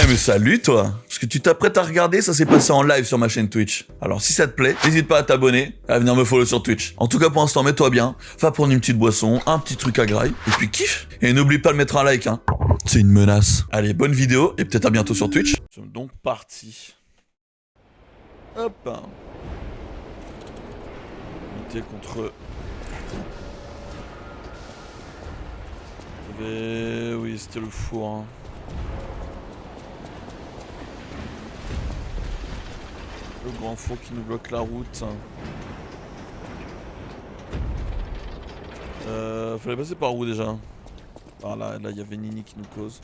Eh mais salut toi. Ce que tu t'apprêtes à regarder, ça s'est passé en live sur ma chaîne Twitch. Alors si ça te plaît, n'hésite pas à t'abonner, à venir me follow sur Twitch. En tout cas pour l'instant, mets-toi bien, va prendre une petite boisson, un petit truc à graille, et puis kiffe. Et n'oublie pas de mettre un like, hein. C'est une menace. Allez, bonne vidéo, et peut-être à bientôt sur Twitch. Nous sommes donc partis. Hop. Unité contre... Oui, c'était le four, hein. Le grand four qui nous bloque la route. Fallait passer par où déjà? Par là, il y avait Nini qui nous cause.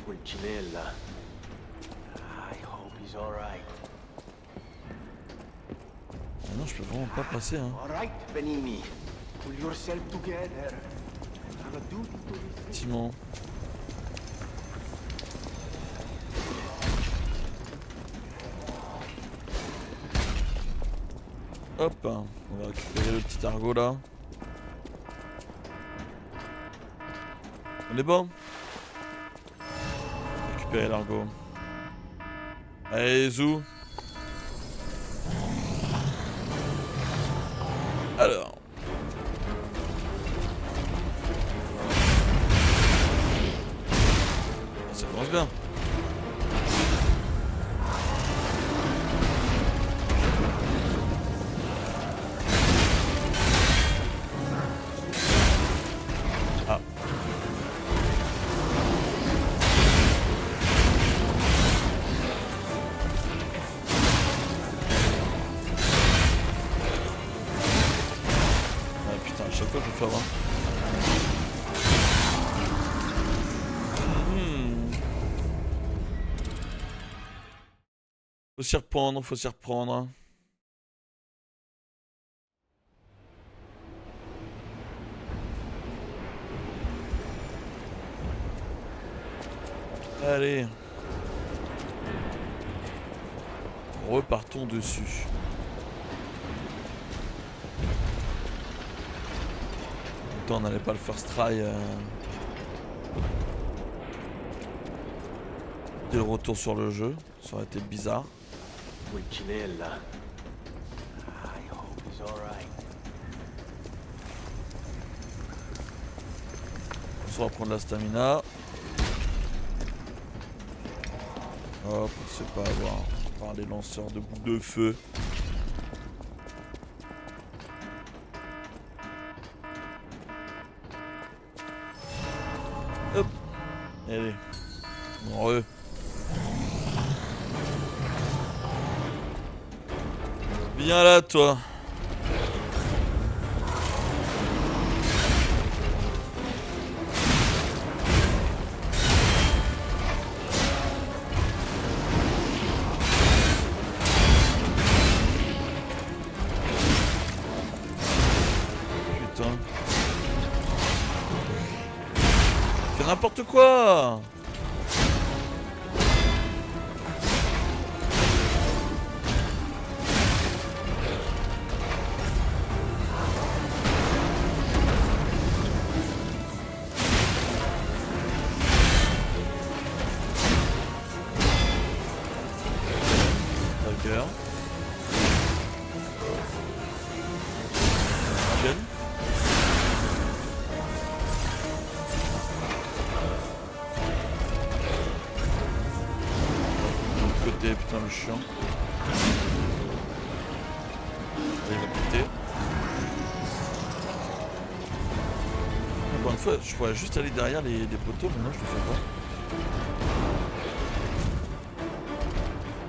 Ah non, je peux vraiment pas passer, hein. Effectivement. Hop, on va récupérer le petit argot là. On est bon. Récupérer l'argot. Allez, zou. Alors. Ça commence bien. Ah. Putain, à chaque fois je me fais avoir. Faut s'y reprendre, faut s'y reprendre. Allez. Repartons dessus. Autant on n'allait pas le first try. Dès le retour sur le jeu, ça aurait été bizarre. On va prendre la stamina. Hop, on sait pas avoir par les lanceurs de boules de feu. Hop. Allez. Bon, viens là, toi. Putain. Fais n'importe quoi. Putain le chiant. Il va péter. Encore une fois, je pourrais juste aller derrière les poteaux, mais non je le fais pas.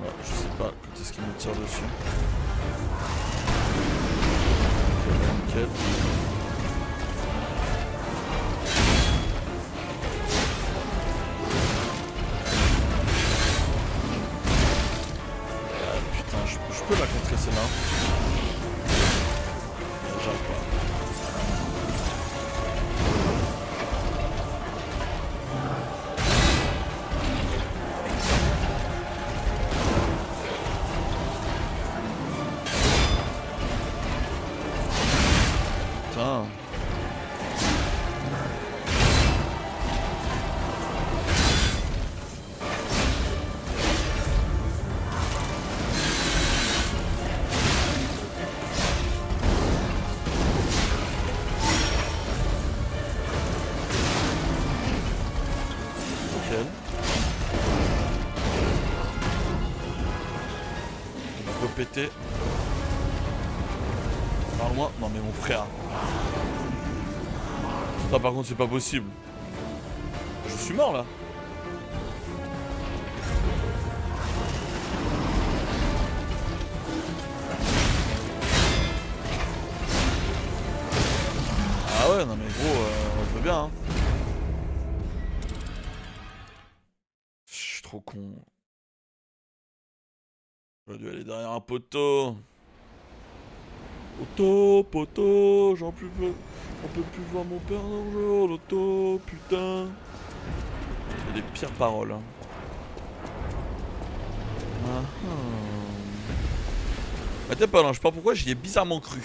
Ouais, je sais pas quand est-ce qu'il me tire dessus. Ok, nickel. Je peux la contrer celle-là. J'arrive pas. Putain. péter. Parle-moi. Non mais mon frère. Ça par contre c'est pas possible. Je suis mort là. Ah ouais non mais gros je veux bien hein. Je suis trop con. J'aurais dû aller derrière un poteau. Poteau, j'en peux plus. On peut plus voir mon père dans le jour, l'auto, putain. Il y a des pires paroles. Hein. Attends pas, non, je sais pas pourquoi, j'y ai bizarrement cru.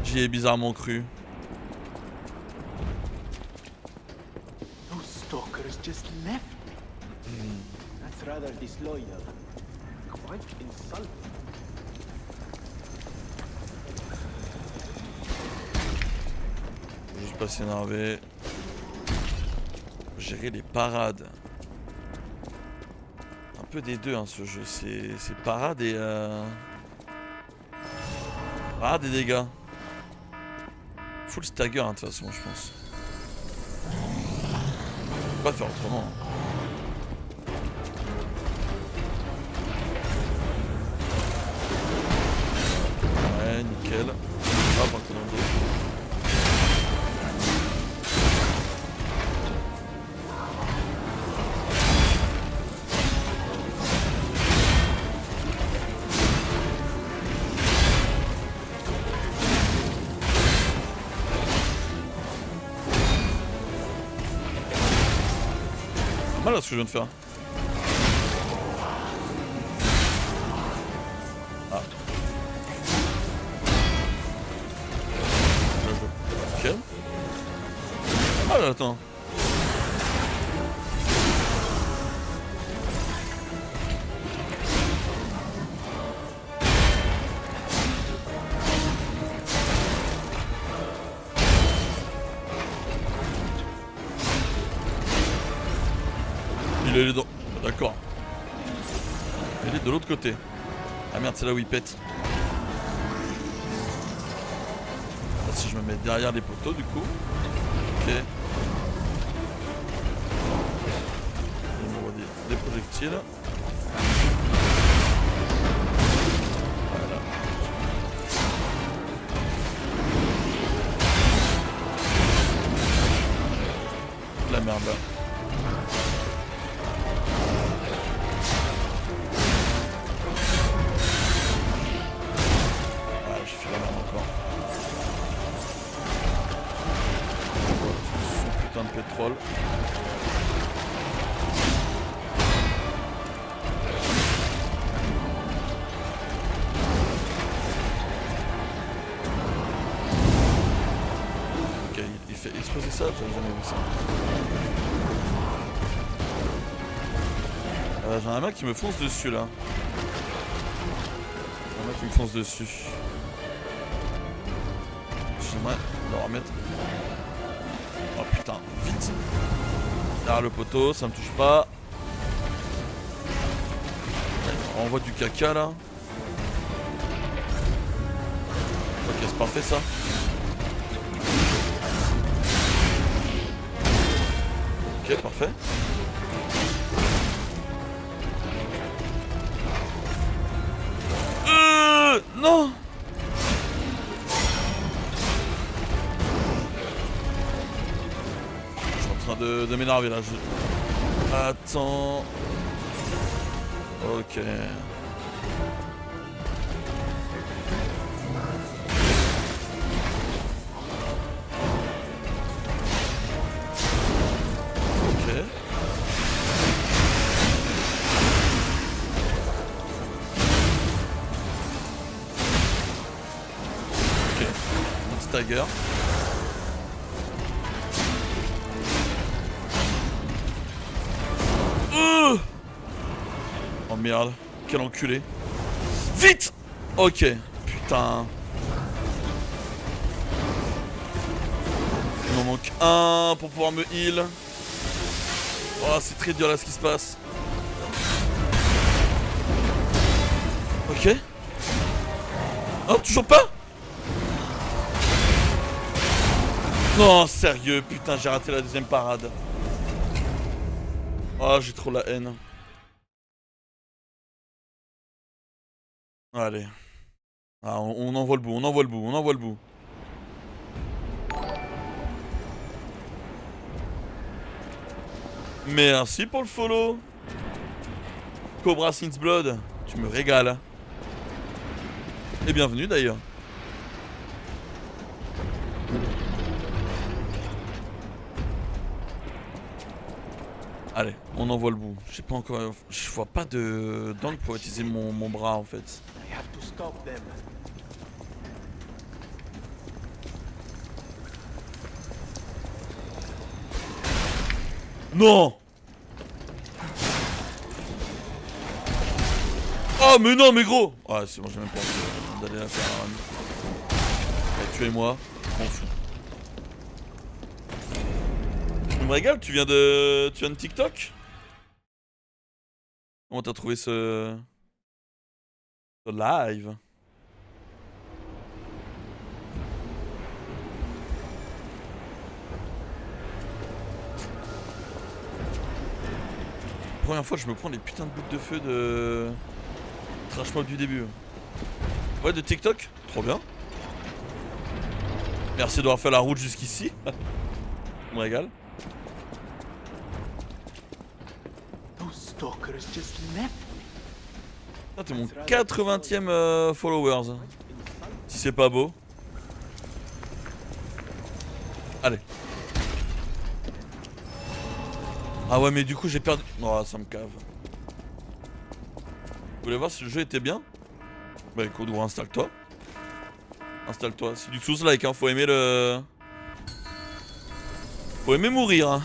J'y ai bizarrement cru. Those stalkers just left me. That's rather disloyal. Quite insulting. Faut juste pas s'énerver. Gérer les parades. Un peu des deux hein, ce jeu. C'est parade et parade et dégâts. Full stagger hein, de toute façon je pense. Faut pas faire autrement. Hein. Ouais, nickel. Ah, par contre, dans le dos. Pas mal là ce que je viens de faire. Ah. Ok. Ah là, attends. Il est dedans. D'accord. Il est de l'autre côté. Ah merde, c'est là où il pète. Ah, si je me mets derrière les poteaux du coup. Ok. Il m'envoie des projectiles. Voilà. La merde là. De pétrole. Ok, il fait exploser ça, j'avais jamais vu ça. J'en ai un mec qui me fonce dessus là. Un mec qui me fonce dessus. J'aimerais le remettre. Oh putain, vite. Derrière le poteau, ça me touche pas. On envoie du caca là. Ok, c'est parfait ça. Ok, parfait. Non. De m'énerver là. Attends. Ok. Ok. Ok. Un petit stagger. Oh merde, quel enculé. Vite. Ok, putain. Il m'en manque un pour pouvoir me heal. Oh, c'est très dur là ce qui se passe. Ok. Oh, toujours pas? Non, sérieux, putain, j'ai raté la deuxième parade. Oh, j'ai trop la haine. Allez. Ah, on envoie le bout, on envoie le bout, on envoie le bout. Merci pour le follow. Cobra Since Blood, tu me régales. Et bienvenue d'ailleurs. Allez, on envoie le bout. J'ai pas encore. Je vois pas d'angle pour utiliser mon bras en fait. I have to stop them. Non! Oh mais non mais gros! Ah c'est bon, j'ai même pas envie d'aller la faire. Allez, tuez-moi, je m'en fous. Tu me régales, tu viens de TikTok? Comment t'as trouvé ce live? Première fois que je me prends les putains de bouts de feu de Trash Mob du début. Ouais, de TikTok? Trop bien. Merci d'avoir fait la route jusqu'ici. On me régale. Those stalkers just left me. Ah, t'es mon 80ème followers. Si c'est pas beau. Allez. Ah ouais mais du coup j'ai perdu. Oh ça me cave. Vous voulez voir si le jeu était bien? Bah écoute, gros, installe-toi. Installe-toi. C'est du sous-like, hein. Faut aimer le. Faut aimer mourir, hein.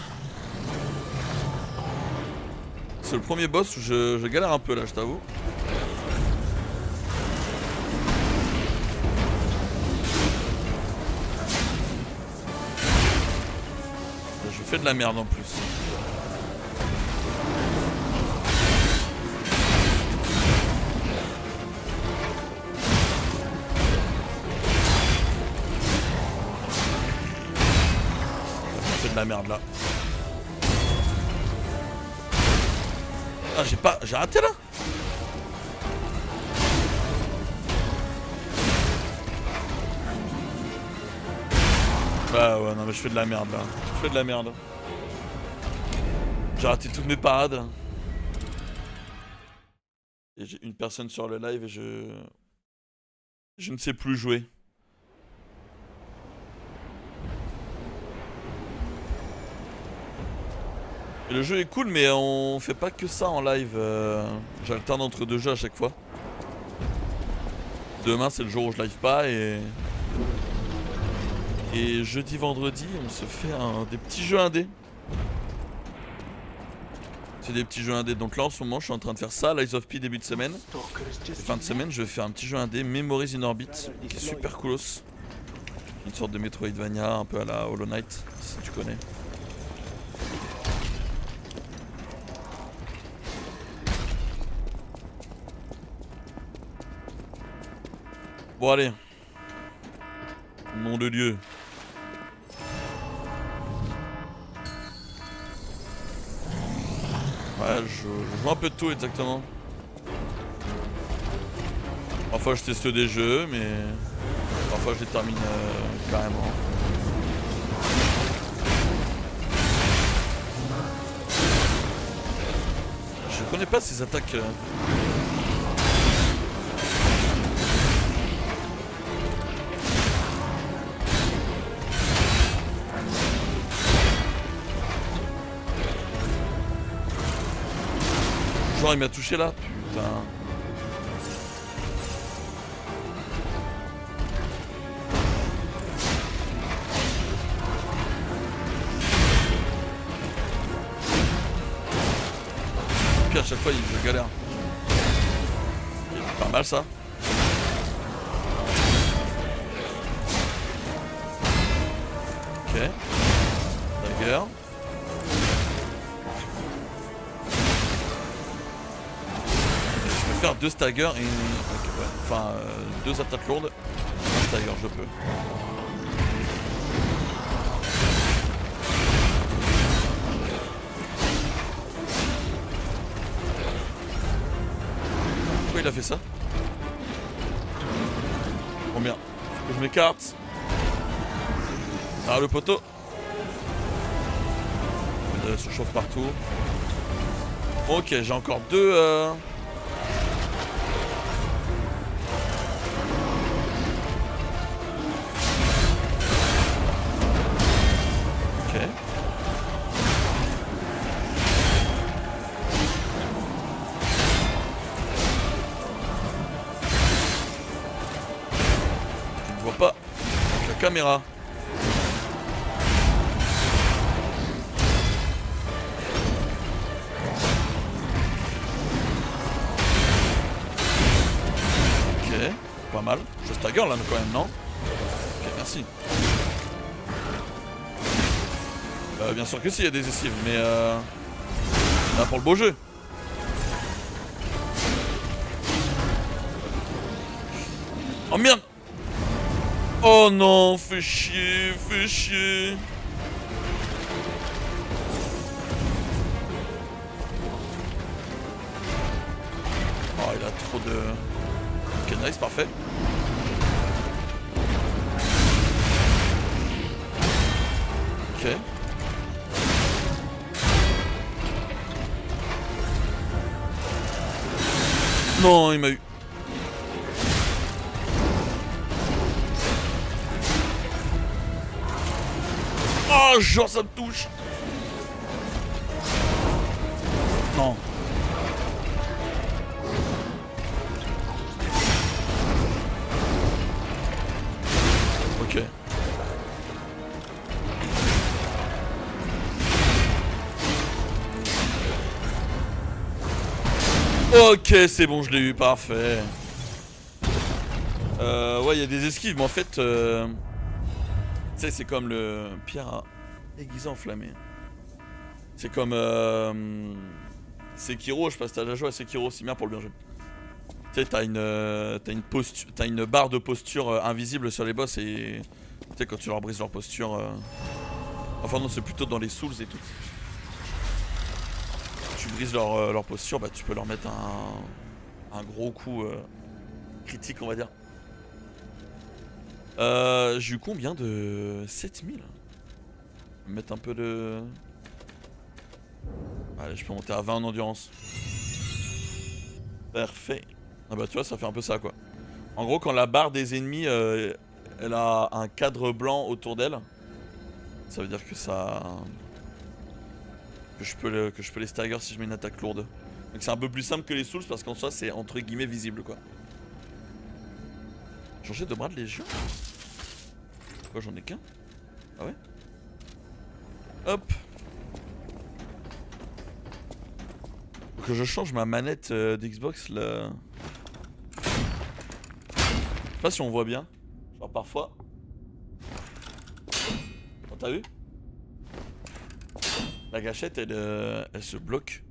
C'est le premier boss où je galère un peu là, je t'avoue. Je fais de la merde en plus. De la merde là. Ah j'ai raté là. Bah ouais non mais je fais de la merde là. Je fais de la merde. J'ai raté toutes mes parades. Et j'ai une personne sur le live et je ne sais plus jouer. Et le jeu est cool mais on fait pas que ça en live. J'alterne entre deux jeux à chaque fois. Demain c'est le jour où je live pas et jeudi vendredi on se fait des petits jeux indés. C'est des petits jeux indés. Donc là en ce moment je suis en train de faire ça, Lies of P début de semaine. Et fin de semaine je vais faire un petit jeu indé, Memories in Orbit, qui est super coolos. Une sorte de Metroidvania un peu à la Hollow Knight, si tu connais. Bon allez. Nom de Dieu. Ouais, je joue un peu de tout exactement. Parfois je teste des jeux, mais parfois je les termine carrément. Je connais pas ces attaques. Genre il m'a touché là, putain. Puis à chaque fois je galère. C'est pas mal ça. Ok. Dagger. faire 2 staggers et... Ok, ouais. Enfin, 2 attaques lourdes. 1 stagger, je peux. Pourquoi il a fait ça? Combien? Faut que je m'écarte. Ah, le poteau. Ça se chauffe partout. Ok, j'ai encore 2... Ok. Je ne vois pas avec la caméra. Pas mal. Je stagger là quand même, non? Ok, merci. Bien sûr que si, il y a des esquives, mais là pour le beau jeu. Oh merde! Oh non, fais chier, fais chier. Oh, il a trop de... Ok, nice, parfait. Ok. Non, il m'a eu. Oh, genre ça me touche. Non. Ok. Ok, c'est bon, je l'ai eu, parfait. Ouais, il y a des esquives, mais en fait... Tu sais, c'est comme le pierre à aiguisé enflammé. C'est comme... Sekiro, je sais pas si t'as déjà joué à Sekiro, c'est bien pour le bien jouer. Tu sais, t'as une posture, t'as une barre de posture invisible sur les boss et... Tu sais, quand tu leur brises leur posture... Enfin non, c'est plutôt dans les Souls et tout. Tu brises leur posture, bah tu peux leur mettre un gros coup critique, on va dire. J'ai eu combien de... 7000. Je vais mettre un peu de... Allez, je peux monter à 20 en endurance. Parfait. Ah bah tu vois, ça fait un peu ça quoi. En gros, quand la barre des ennemis, elle a un cadre blanc autour d'elle, ça veut dire que ça... Que je peux les stagger si je mets une attaque lourde. Donc c'est un peu plus simple que les Souls parce qu'en soi c'est entre guillemets visible quoi. Changer de bras de légion? Pourquoi j'en ai qu'un? Ah ouais? Hop. Faut que je change ma manette d'Xbox là. Je sais pas si on voit bien. Genre parfois. Oh, t'as vu? La gâchette elle se bloque.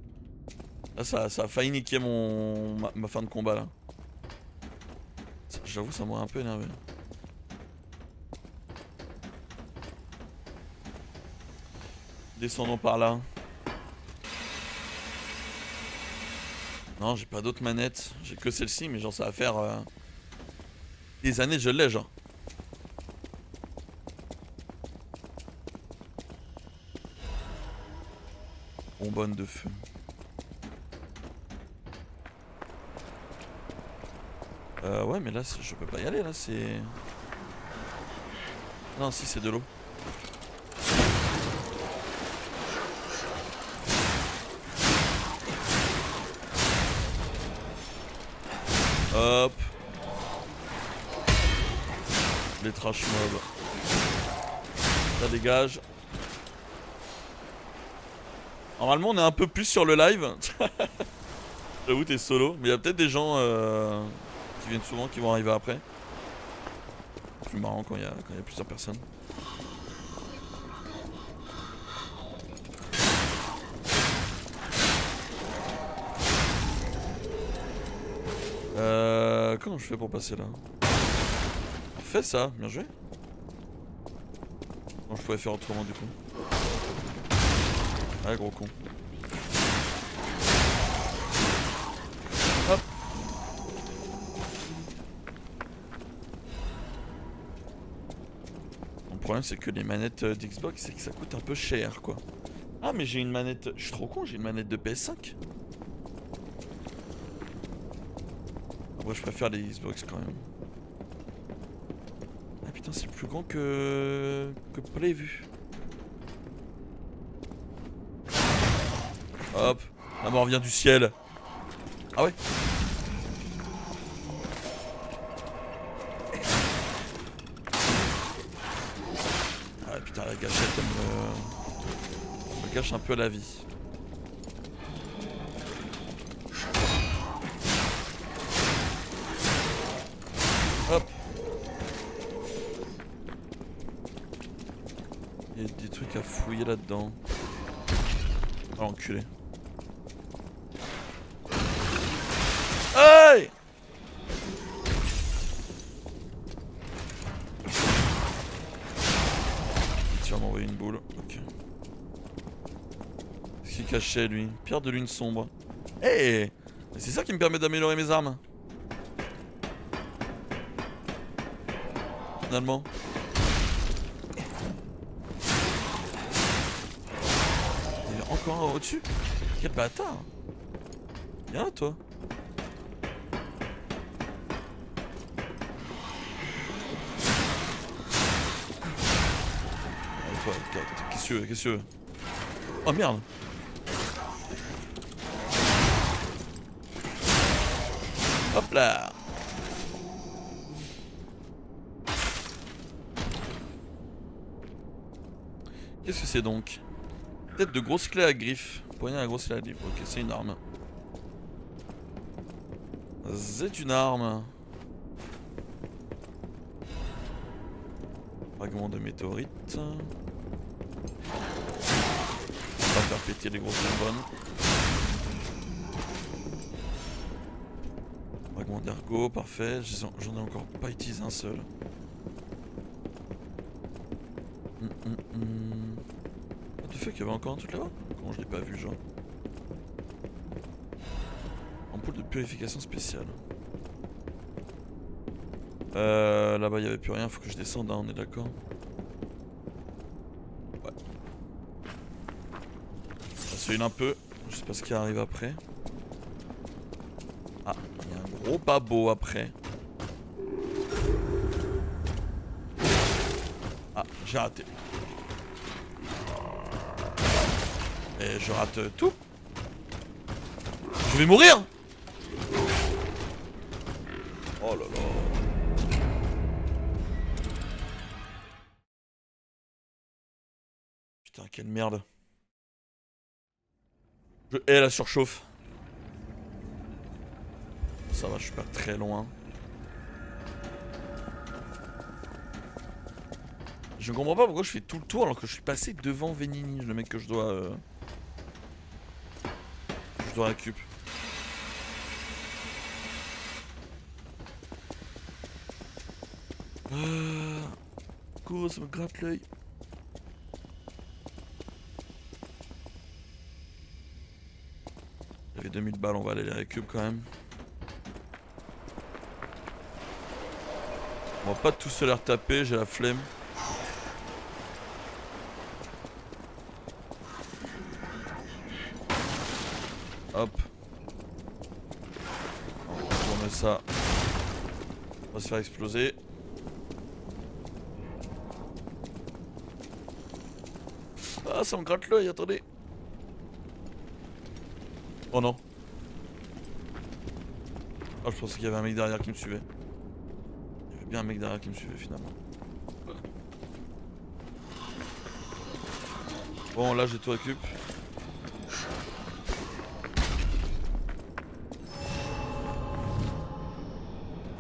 Là ça a failli niquer ma fin de combat là. J'avoue ça m'aurait un peu énervé. Descendons par là. Non, j'ai pas d'autres manettes. J'ai que celle-ci, mais genre ça va faire des années je l'ai genre. Bonbonne de feu. Ouais, mais là je peux pas y aller là, c'est... Non, si c'est de l'eau. Hop. Les trash mobs. Ça dégage. Normalement on est un peu plus sur le live. J'avoue t'es solo. Mais il y a peut-être des gens qui viennent souvent qui vont arriver après. C'est plus marrant quand il y a plusieurs personnes. comment je fais pour passer là? Fais ça, bien joué. Non, je pouvais faire autrement du coup. Ah, gros con. Hop. Le problème c'est que les manettes d'Xbox, c'est que ça coûte un peu cher quoi. Ah mais j'ai une manette... Je suis trop con, j'ai une manette de PS5. Après je préfère les Xbox quand même. Ah putain c'est plus grand que prévu. Hop, la mort vient du ciel. Ah ouais. Ah putain la gâchette elle me gâche un peu la vie. Hop. Il y a des trucs à fouiller là-dedans. Ah l'enculé. Hey! Tu vas m'envoyer une boule, ok. Qu'est-ce qu'il cachait lui? Pierre de lune sombre. Hey! C'est ça qui me permet d'améliorer mes armes. Finalement. Il y a encore un au-dessus? Quel bâtard! Viens là toi. Qu'est-ce que tu veux? Qu'est-ce que tu veux? Oh merde! Hop là! Qu'est-ce que c'est donc? Tête de grosse clé à griffes. Poignée à grosse clé à griffes. Ok, c'est une arme. C'est une arme. Fragment de météorite. On va faire péter les grosses bonbonnes. Fragment d'ergot, parfait. J'en ai encore pas utilisé un seul. Ah, tu fais qu'il y avait encore un truc là-bas? Comment je l'ai pas vu, genre? Ampoule de purification spéciale. Là-bas il y avait plus rien, faut que je descende, hein, on est d'accord? Ouais. Ça se un peu, je sais pas ce qui arrive après. Ah, il y a un gros babot après. Ah, j'ai raté. Et je rate tout. Je vais mourir. Oh là là. Putain, quelle merde. Je hais la surchauffe. Ça va, je suis pas très loin. Je ne comprends pas pourquoi je fais tout le tour alors que je suis passé devant Venini, le mec que je dois récup. Cours, ça me gratte l'œil. J'avais 2000 balles, on va aller les récup quand même. On va pas tous se les retaper, j'ai la flemme. Hop. On va tourner ça. On va se faire exploser. Ah, ça me gratte l'œil, attendez. Oh non. Ah, je pensais qu'il y avait un mec derrière qui me suivait. Il y avait bien un mec derrière qui me suivait finalement. Bon, là j'ai tout récup.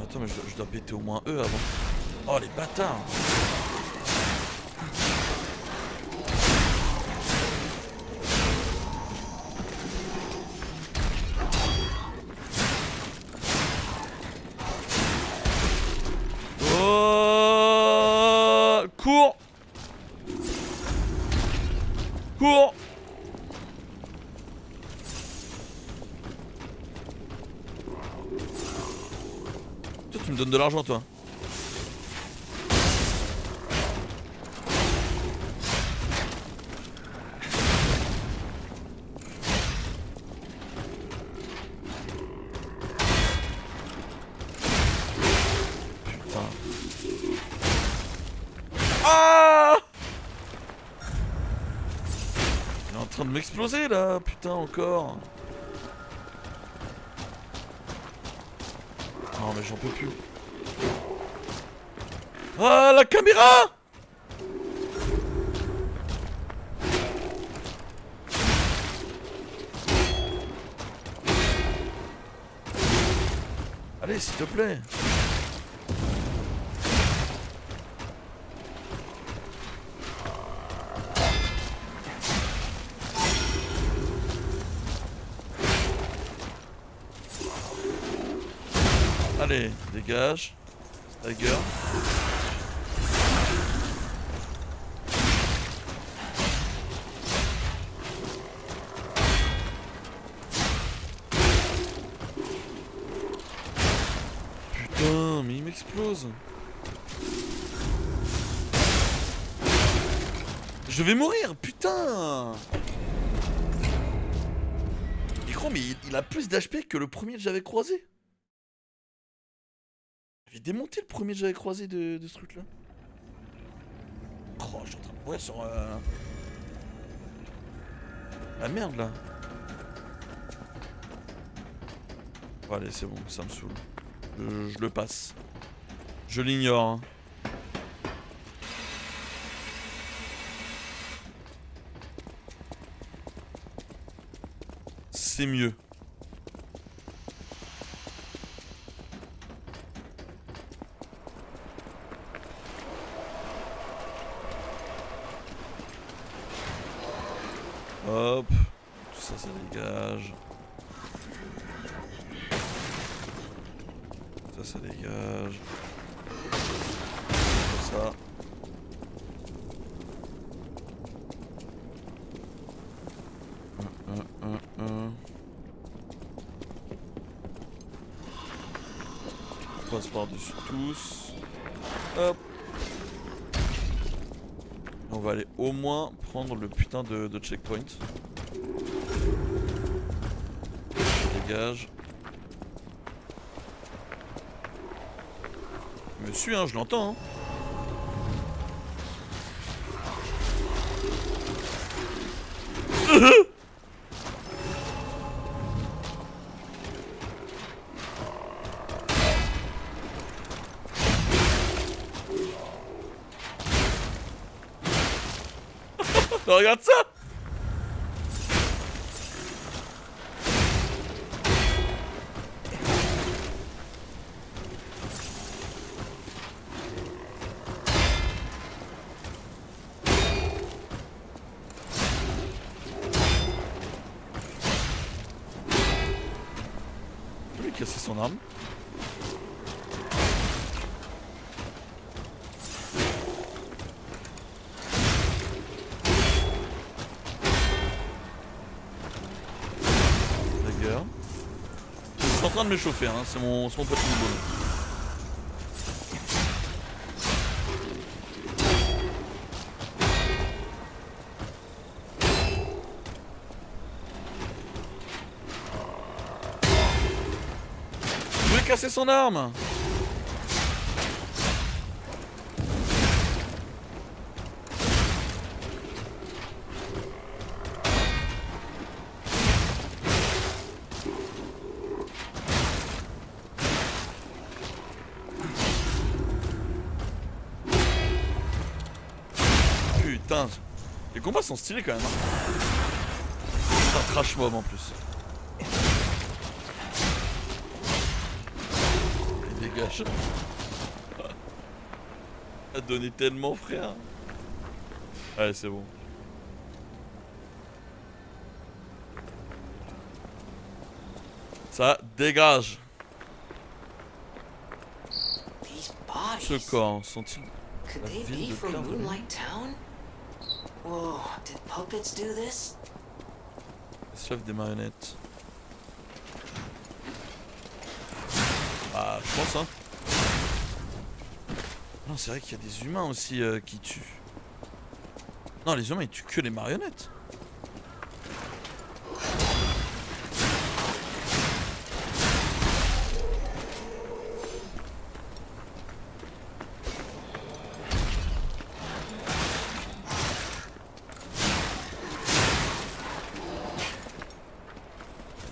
Attends, mais je dois péter au moins eux avant. Oh, les bâtards! Cours. Cours. Toi, tu me donnes de l'argent, toi. Putain. Ah! Il est en train de m'exploser, là. Putain, encore. Non, mais j'en peux plus. Ah, la caméra! Allez, s'il te plaît. Allez, dégage. Tiger. Putain, mais il m'explose. Je vais mourir, putain. Et gros, mais il a plus d'HP que le premier que j'avais croisé. J'ai démonté le premier que j'avais croisé de ce truc là. Oh, je suis en train de mourir sur la merde là. Bon, allez, c'est bon, ça me saoule. Je le passe. Je l'ignore. Hein. C'est mieux. Hop, tout ça, ça dégage. Ça dégage. Ça. On passe par-dessus tous. Hop. On va aller au moins prendre le putain de checkpoint. Dégage. Je me suis, hein, je l'entends. Hein. Regarde ça! Je vais lui casser son arme. Je suis en train de m'échauffer, hein. C'est mon petit boulot. Je vais casser son arme. Putain, les combats sont stylés quand même. Hein. C'est un trash mob en plus. Il dégage. A donné tellement, frère. Allez, c'est bon. Ça dégage. Ce corps, sont-ils Could La they ville be de from Clairvaux. Moonlight Town? Whoa, did puppets do this? Esclave des marionnettes. Ah, je pense, hein. Non, c'est vrai qu'il y a des humains aussi qui tuent. Non, les humains ils tuent que les marionnettes.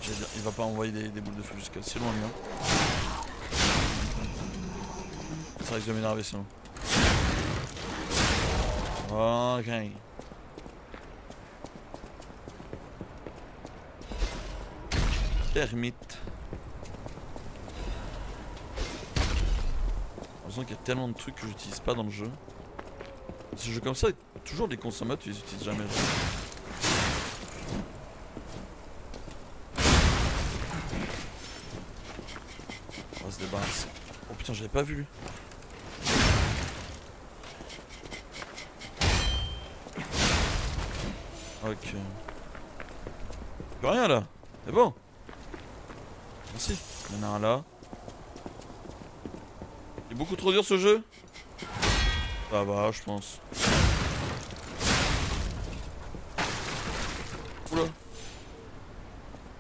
J'allais dire, il va pas envoyer des boules de feu jusqu'à si loin, lui. Hein. Ça risque de m'énerver sinon. Ok. Termite. J'ai l'impression qu'il y a tellement de trucs que j'utilise pas dans le jeu. Ce jeu comme ça, toujours des consommateurs, tu les utilises jamais. On va se débarrasser. Oh putain, j'avais pas vu lui. Ok. Plus rien là. C'est bon. Merci. Il y en a un là. Il est beaucoup trop dur ce jeu. Ça va, je pense. Oula.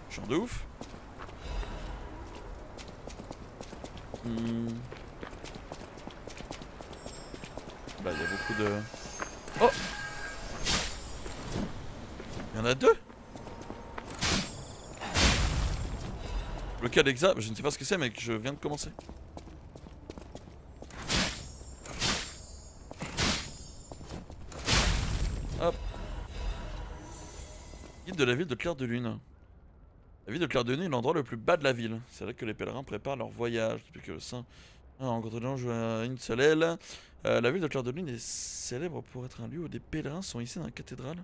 Je suis en de ouf. Bah, il y a beaucoup de... Oh! Il y en a deux? Lequel exact? Je ne sais pas ce que c'est, mec. Je viens de commencer. Hop. Guide de la ville de Clair de Lune. La ville de Clair de Lune est l'endroit le plus bas de la ville. C'est là que les pèlerins préparent leur voyage. Depuis que le saint a rencontré l'ange à une seule aile. La ville de Clair de Lune est célèbre pour être un lieu où des pèlerins sont ici dans la cathédrale.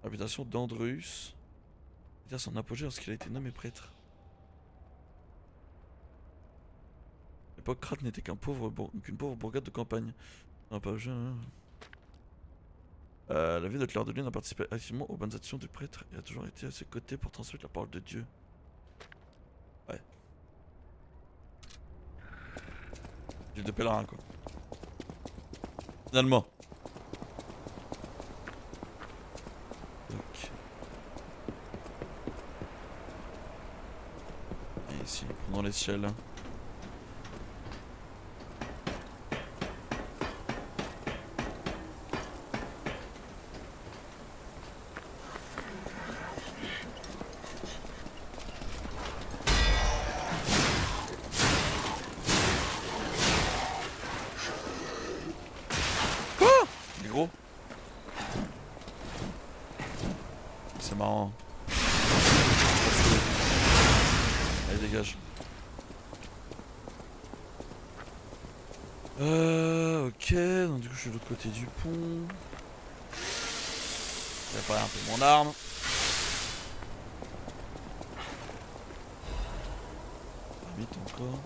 Réputation d'Andreus. C'est à son apogée lorsqu'il a été nommé prêtre. Hippocrate n'était qu'une pauvre bourgade de campagne. On n'a pas la ville de Clair de Lune a participé activement aux bonnes actions du prêtre et a toujours été à ses côtés pour transmettre la parole de Dieu. Ouais. Ville de pèlerin quoi. Finalement. Ok. Et ici, prenons l'échelle. C'est marrant. Allez, dégage. Ok, donc du coup je suis de l'autre côté du pont. Je vais réparer un peu mon arme. Vite encore.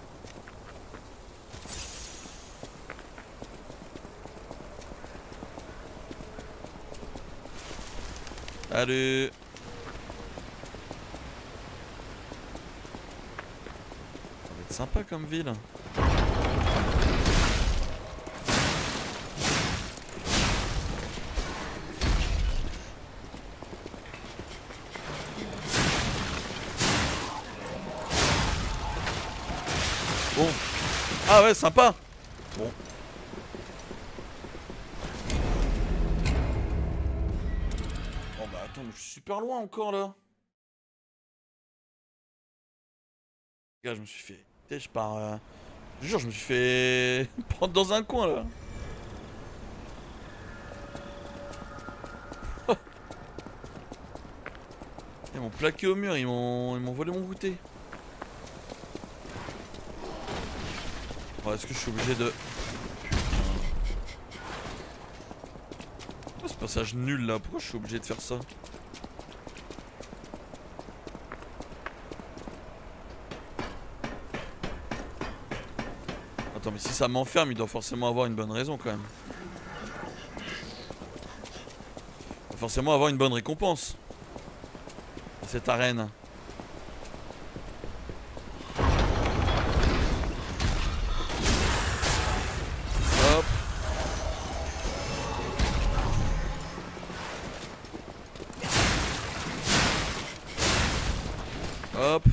Salut. Ça va être sympa comme ville. Bon. Ah ouais, sympa. Bon. Oh bah attends, mais je suis super loin encore là. Gars, je me suis fait... Je pars... Je jure, je me suis fait prendre dans un coin là. Ils m'ont plaqué au mur, ils m'ont volé mon goûter. Oh, est-ce que je suis obligé de... Pourquoi ce passage nul là? Pourquoi je suis obligé de faire ça? Attends, mais si ça m'enferme, il doit forcément avoir une bonne raison quand même. Il doit forcément avoir une bonne récompense. Cette arène. Hop. Hop.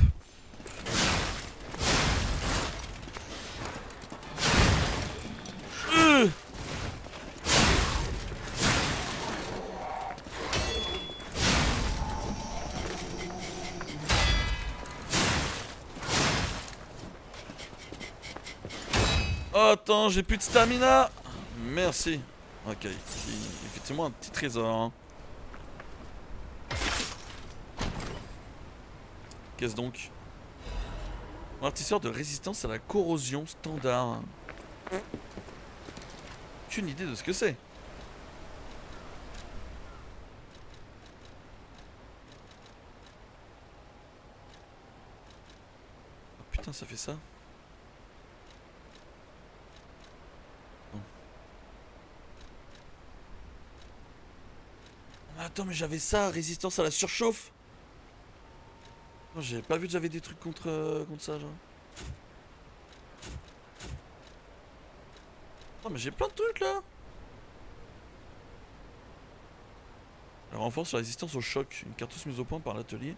Oh, attends, j'ai plus de stamina. Merci. Ok, effectivement un petit trésor. Hein. Qu'est-ce donc? Amortisseur de résistance à la corrosion standard. Aucune idée de ce que c'est. Oh, putain, ça fait ça. Attends, mais j'avais ça, résistance à la surchauffe. Non, j'avais pas vu que j'avais des trucs contre ça, genre. Non, mais j'ai plein de trucs là. Elle renforce la résistance au choc. Une cartouche mise au point par l'atelier.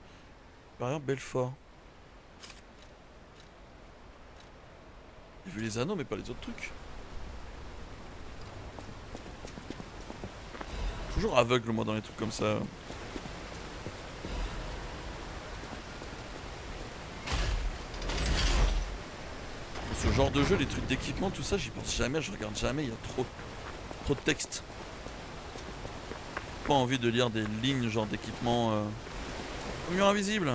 Par exemple, Belfort. J'ai vu les anneaux, mais pas les autres trucs. Toujours aveugle, moi, dans les trucs comme ça. Ce genre de jeu, les trucs d'équipement, tout ça, j'y pense jamais, je regarde jamais, il y a trop de texte. Pas envie de lire des lignes genre d'équipement. Mur invisible.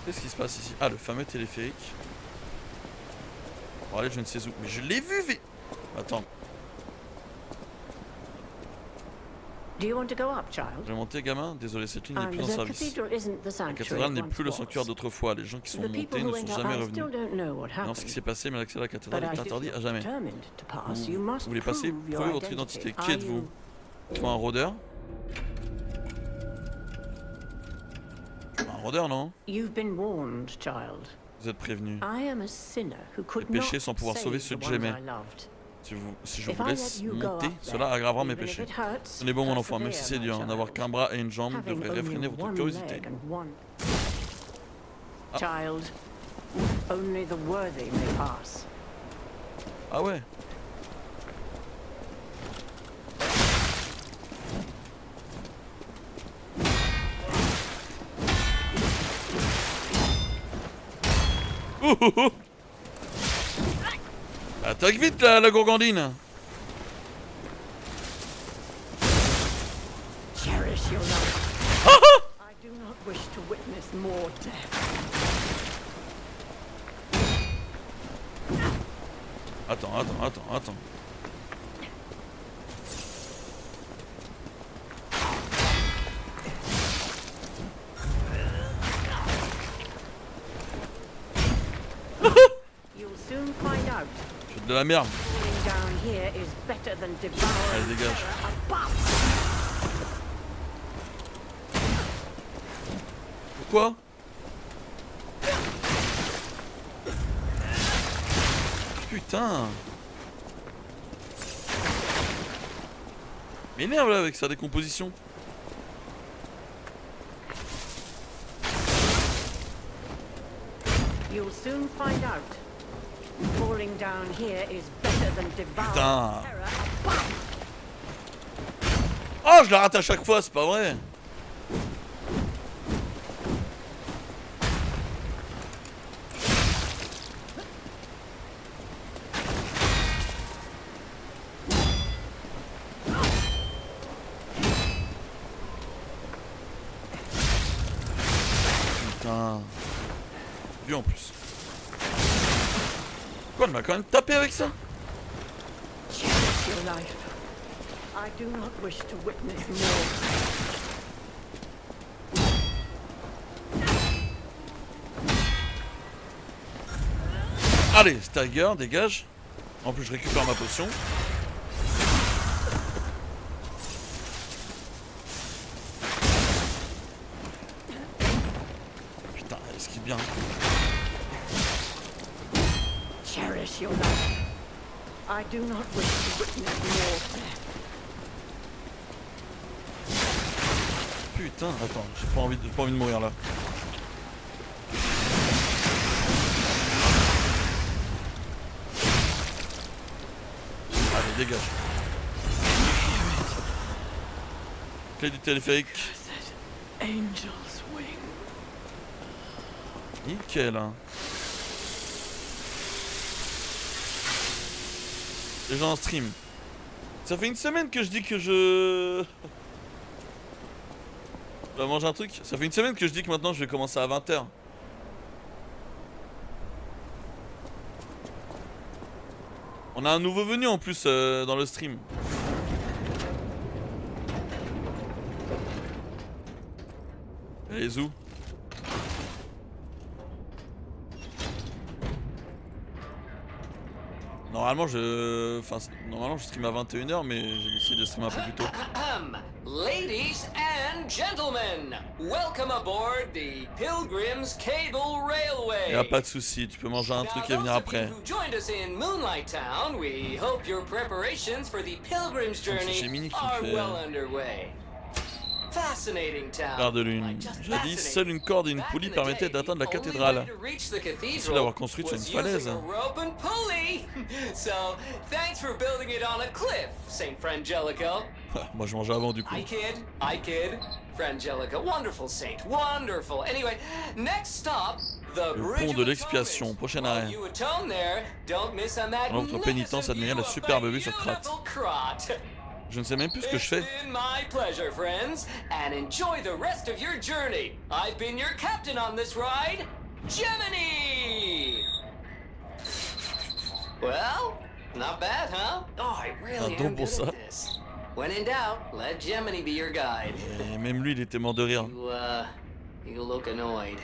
Qu'est-ce qui se passe ici? Ah, le fameux téléphérique. Pour aller je ne sais où. Mais je l'ai vu, Attends. Do you want to go up, child? J'ai monté, gamin. Désolé, cette ligne n'est plus en The service. cathedral isn't the La sanctuary cathédrale n'est it plus le once sanctuaire was. d'autrefois. Les gens qui sont The people montés who ne went sont up, jamais I revenus. still don't know what Non, ce qui happened. s'est passé, mais l'accès à la But cathédrale est if interdit you're à jamais. determined to pass, you Vous must voulez passer? prove your Prouvez votre identité. identity. Qui Are êtes-vous? you- Toi, un rôdeur? Un rôdeur, non? You've been warned, child. Vous êtes prévenu. I am a sinner who could Les péchés not sans pouvoir sauver save ceux the que ones j'aimais. I loved. Si je If vous I laisse let you go monter, up cela there, aggravera mes even if péchés. it hurts, Tenez bon, mon enfant, même si c'est persevere, dur, my n'avoir child. qu'un bras et une jambe Having devrait only réfréner votre one curiosité. leg and one- Ah. Child, only the worthy may pass. Ah ouais. Oh, oh, oh. Attaque vite la gourgandine. Cherish your life. I do not wish to witness more death. Attends. You'll soon find out. Je fais de la merde. Falling down here is better than devouring Allez, dégage. terror above. Pourquoi? Putain. M'énerve là avec sa décomposition. You'll soon find out. Falling down here is better than devouring Putain. terror above. Oh, je la rate à chaque fois, c'est pas vrai. Putain. Vu en plus. Quoi, elle m'a quand même tapé avec ça? Cherish your life. I do not wish to witness more. Allez, Stagger, dégage. En plus, je récupère ma potion. Putain, esquive bien. Cherish your life. I do not wish to witness more. Putain, attends, j'ai pas envie de mourir là. Allez, dégage. Clé du téléphérique. Angel's wing. Nickel. Hein. Les gens en stream. Ça fait une semaine que je dis que je... Je vais manger un truc. Ça fait une semaine que je dis que maintenant je vais commencer à 20h. On a un nouveau venu en plus dans le stream. Allez, Zou. Normalement je stream à 21h mais j'ai décidé de streamer un peu plus tôt. Ladies and gentlemen, welcome aboard the Pilgrim's Cable Railway. Y'a pas de souci, tu peux manger un truc et venir après. Who joined us in Moonlight Town, we hope your preparations for the Pilgrim's Journey are well underway. Fascinating town. Gare de lune. Jadis, seule une corde et une poulie permettaient d'atteindre la cathédrale. Il faut l'avoir construite sur une falaise. So, thanks for building it on a cliff, Saint Frangelico. Moi je mangeais avant du coup. I kid. Frangelico, wonderful saint, wonderful. Anyway, next stop, the Le pont de l'expiation, prochain arrêt. Notre pénitence admirait la superbe vue sur Krat. Je ne sais même plus ce que je fais. It's been my pleasure, friends, and enjoy the rest of your journey. I've been your captain on this ride, Gemini. Well, not bad, huh? Oh, I really am good at this. When in doubt, let Gemini be your guide. Et même lui, il était mort de rire. You look annoyed.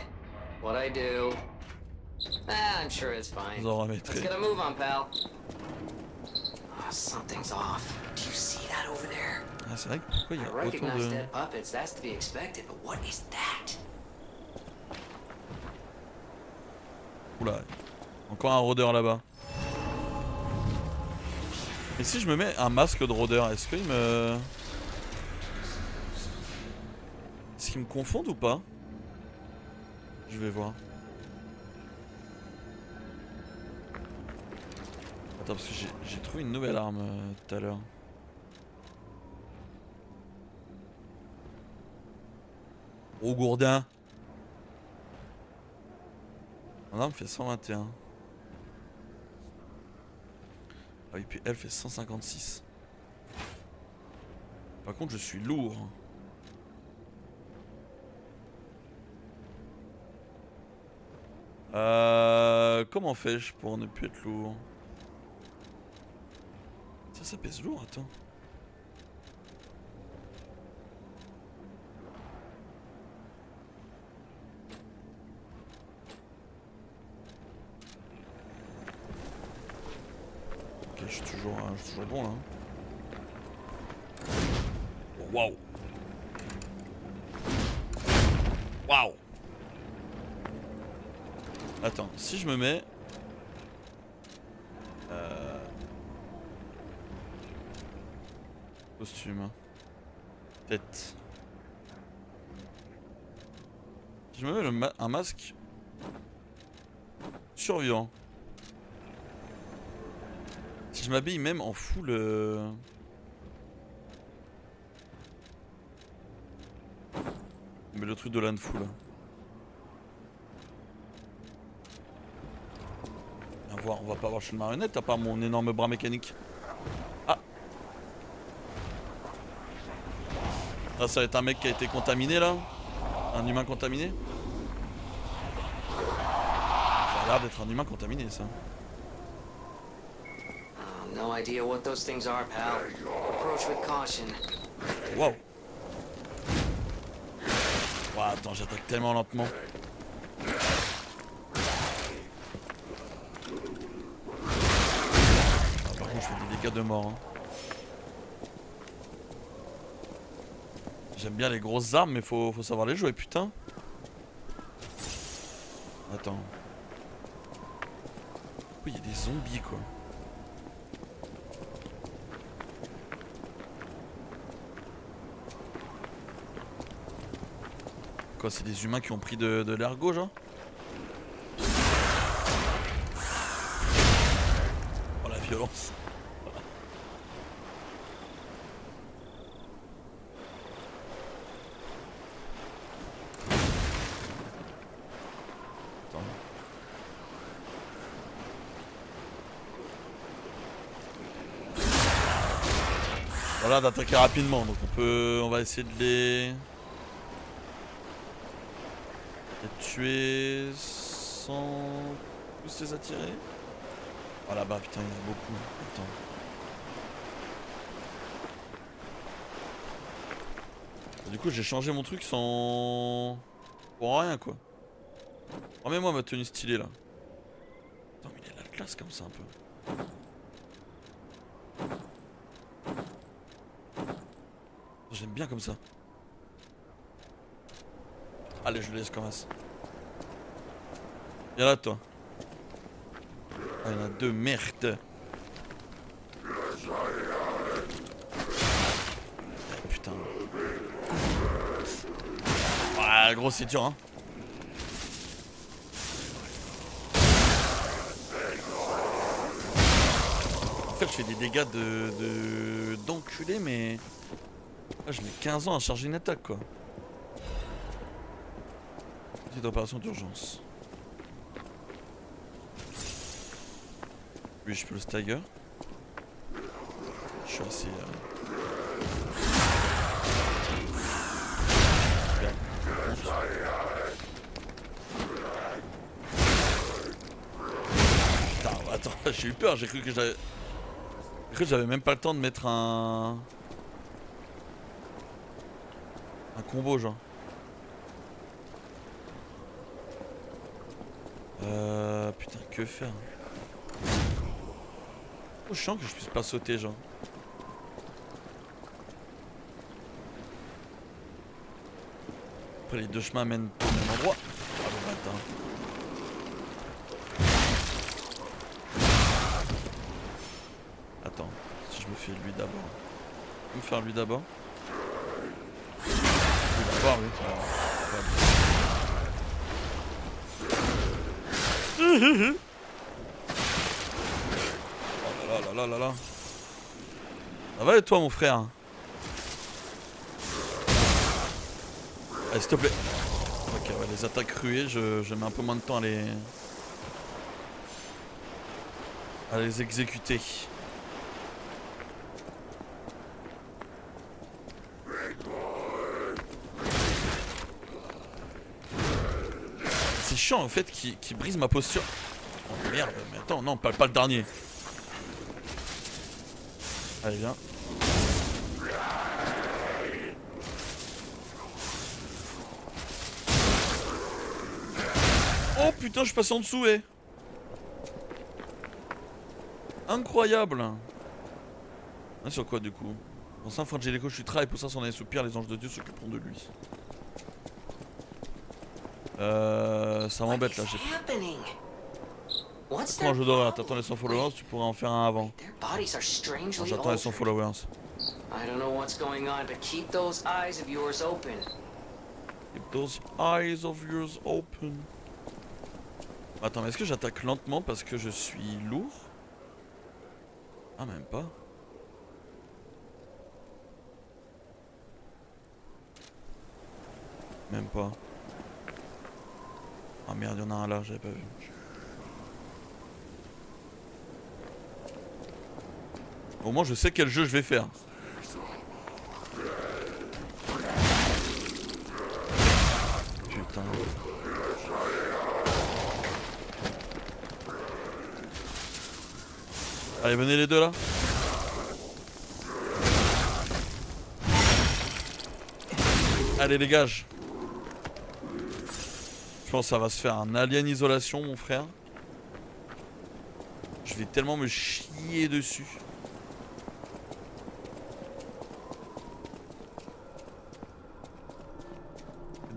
What I do? I'm sure it's fine. Let's get a move on, pal. Oh, something's off. Do you see that over there? Ah, c'est vrai que pourquoi il y a I autant recognize de... dead puppets. That's to be expected. But what is that? Oula, encore un rôdeur là-bas. Et si je me mets un masque de rôdeur, est-ce qu'il me... Est-ce qu'il me confondent ou pas? Je vais voir. Attends, parce que j'ai trouvé une nouvelle arme tout à l'heure. Oh gourdin. Mon arme fait 121. Ah oui, puis elle fait 156. Par contre, je suis lourd. Comment fais-je pour ne plus être lourd? Ça pèse lourd, attends. Ok, je suis toujours bon là. Waouh. Waouh. Attends, si je me mets... Costume. Tête. Si je me mets un masque... Survivant. Si je m'habille même en full... Mais le truc de l'âne full. On va pas voir chez le marionnette, t'as pas mon énorme bras mécanique. Ah. Ah, ça va être un mec qui a été contaminé là. Un humain contaminé. Ça a l'air d'être un humain contaminé ça. No idea what those things are, pal. Approach with caution. Wow. Wow, attends, j'attaque tellement lentement. je fais des dégâts de mort. Hein. J'aime bien les grosses armes, mais faut savoir les jouer, putain. Attends. Oui, il y a des zombies, quoi. Quoi, c'est des humains qui ont pris de l'ergot, genre? Oh, la violence. Attends. Voilà, d'attaquer rapidement, donc on va essayer de les tuer sans plus les attirer. Oh là-bas, putain, il y en a beaucoup. Attends. Et du coup, j'ai changé mon truc sans... pour rien, quoi. Remets-moi ma tenue stylée, là. Attends, mais il a la classe comme ça, un peu. J'aime bien comme ça. Allez, je le laisse comme ça. Viens là, toi. Ah, il y en a deux, merde. Putain. Ah, gros, c'est dur, hein. En fait, je fais des dégâts d'enculé, mais... Là, je mets 15 ans à charger une attaque, quoi. Petite opération d'urgence. Lui, je peux le stagger. Je suis assez... Putain, attends, j'ai eu peur, j'ai cru que j'avais même pas le temps de mettre un combo, genre. Putain, que faire? Oh, chiant que je puisse pas sauter, genre. Après, les deux chemins mènent au même endroit. Ah bon, attends. Attends, si je me fais lui d'abord. Je vais me faire lui d'abord. Lui d'abord, oui. Oh là là là là là. Ça va et toi, mon frère? Allez, s'il te plaît. Ok, ouais, les attaques ruées, je mets un peu moins de temps à les exécuter. C'est chiant en fait qui brise ma posture. Oh merde, mais attends, non, pas le dernier. Allez, viens. Oh putain, je suis passé en dessous, eh. Incroyable. Ah, sur quoi du coup? Dans Saint Frangelico chutra et poussa son œil soupir, les anges de Dieu s'occuperont de lui. Ça m'embête là, j'ai... Prends un jeu d'horreur, t'attends les 100 followers, tu pourrais en faire un avant. Non, j'attends les 100 followers. I don't know what's going on, but keep those eyes of yours open. Keep those eyes of yours open. Attends, mais est-ce que j'attaque lentement parce que je suis lourd? Ah, même pas. Même pas. Ah merde, y'en a un là, j'avais pas vu. Au moins je sais quel jeu je vais faire. Putain. Allez, venez les deux là. Allez, dégage. Je pense que ça va se faire un alien isolation, mon frère. Je vais tellement me chier dessus.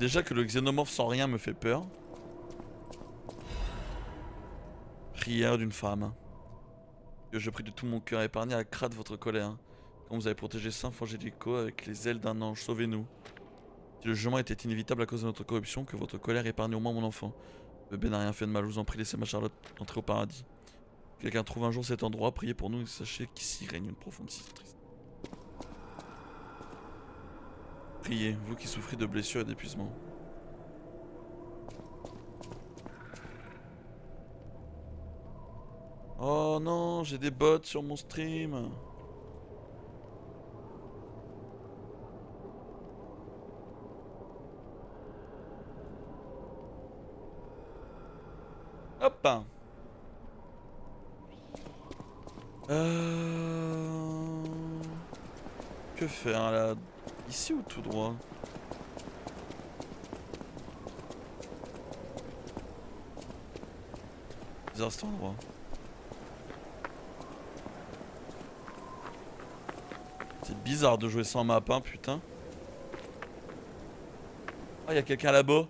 Déjà que le xénomorphe sans rien me fait peur. Prière d'une femme. Que je prie de tout mon cœur, épargnez à Crate votre colère. Quand vous avez protégé Saint Frangelico avec les ailes d'un ange, sauvez-nous. Si le jugement était inévitable à cause de notre corruption, que votre colère épargne au moins mon enfant. Le bébé n'a rien fait de mal, je vous en prie, laissez ma Charlotte entrer au paradis. Si quelqu'un trouve un jour cet endroit, priez pour nous et sachez qu'ici règne une profonde tristesse. Priez, vous qui souffrez de blessures et d'épuisement. Oh non, j'ai des bots sur mon stream. Hop. Que faire là? Ici ou tout droit? Bizarre cet endroit. C'est bizarre de jouer sans map, hein, putain. Ah, y'a quelqu'un là-bas.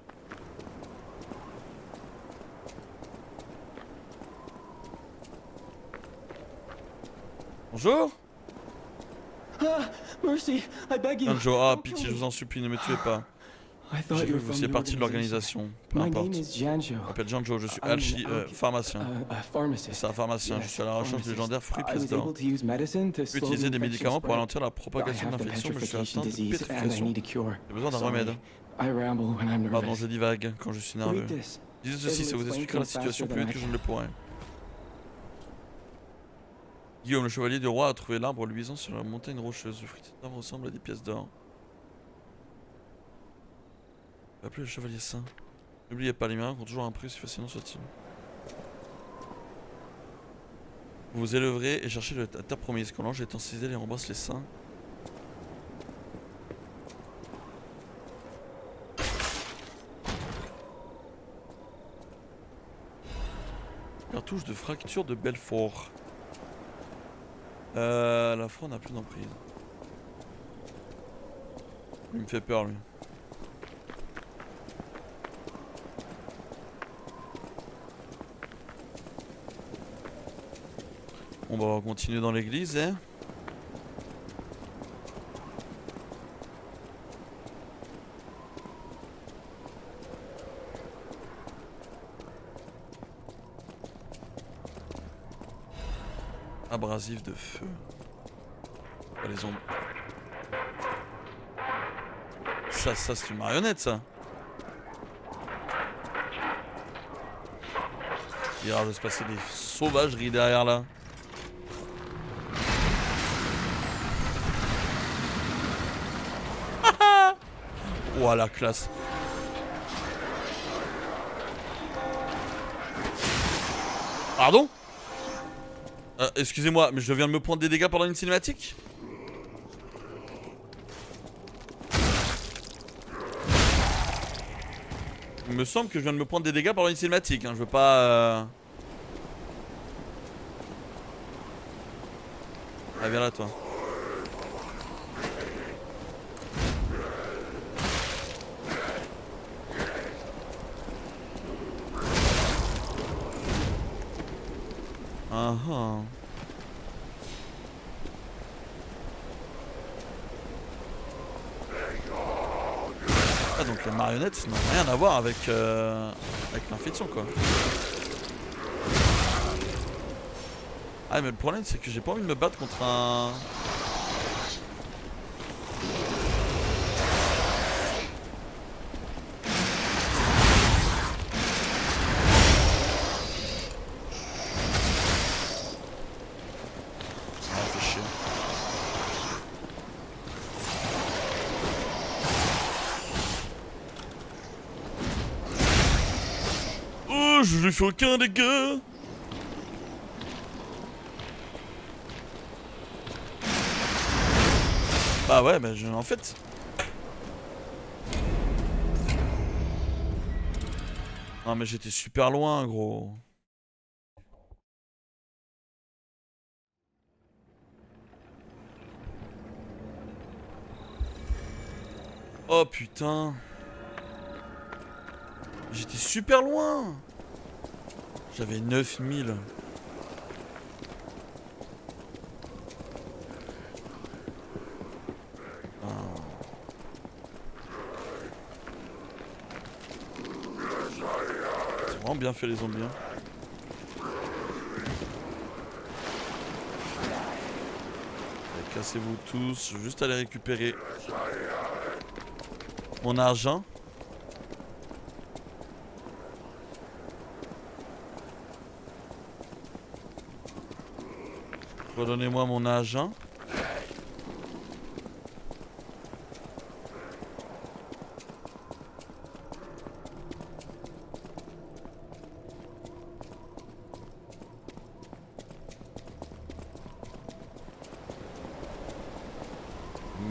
Bonjour. Mercy, I beg you. Joe, ah, pitié, je vous en supplie, ne me tuez pas. J'ai vu que vous faisiez partie de l'organisation. Peu importe. Je m'appelle Janjo, je suis pharmacien. C'est un pharmacien, je suis à la recherche du légendaire fruit pièce d'or. Je peux utiliser des médicaments pour ralentir la propagation de l'infection, mais je suis atteint de pétrification. J'ai besoin d'un remède. Pardon, je divague quand je suis nerveux. Disez ceci, ça vous expliquera la situation plus vite que je ne le pourrais. Guillaume, le chevalier du roi, a trouvé l'arbre luisant sur la montagne rocheuse. Le fruit de cet arbre ressemble à des pièces d'or. Appelez le chevalier saint. N'oubliez pas, les miracles ont toujours un prix, si fascinant soit-il. Vous vous élèverez et cherchez la terre promise. Quand l'ange est incisé, et embrasse les saints. Cartouche de fracture de Belfort. La foi n'a plus d'emprise. Il me fait peur, lui. On va continuer dans l'église, hein. Abrasif de feu. Ah, les ombres. Ça c'est une marionnette, ça. Il va de se passer des sauvageries derrière là. Oh la classe. Pardon? Excusez-moi, mais je viens de me prendre des dégâts pendant une cinématique? Il me semble que je viens de me prendre des dégâts pendant une cinématique, hein. Je veux pas... Ah, viens là, toi. Ah, donc les marionnettes n'ont rien à voir avec l'infection, quoi. Ah, mais le problème c'est que j'ai pas envie de me battre contre un... Je lui fais aucun dégât. Bah ouais, bah en fait... Non mais j'étais super loin, gros. Oh putain. J'étais super loin. J'avais 9000. C'est vraiment bien fait les zombies. Hein. Allez, cassez-vous tous. Je vais juste aller récupérer mon argent. Redonnez-moi mon argent.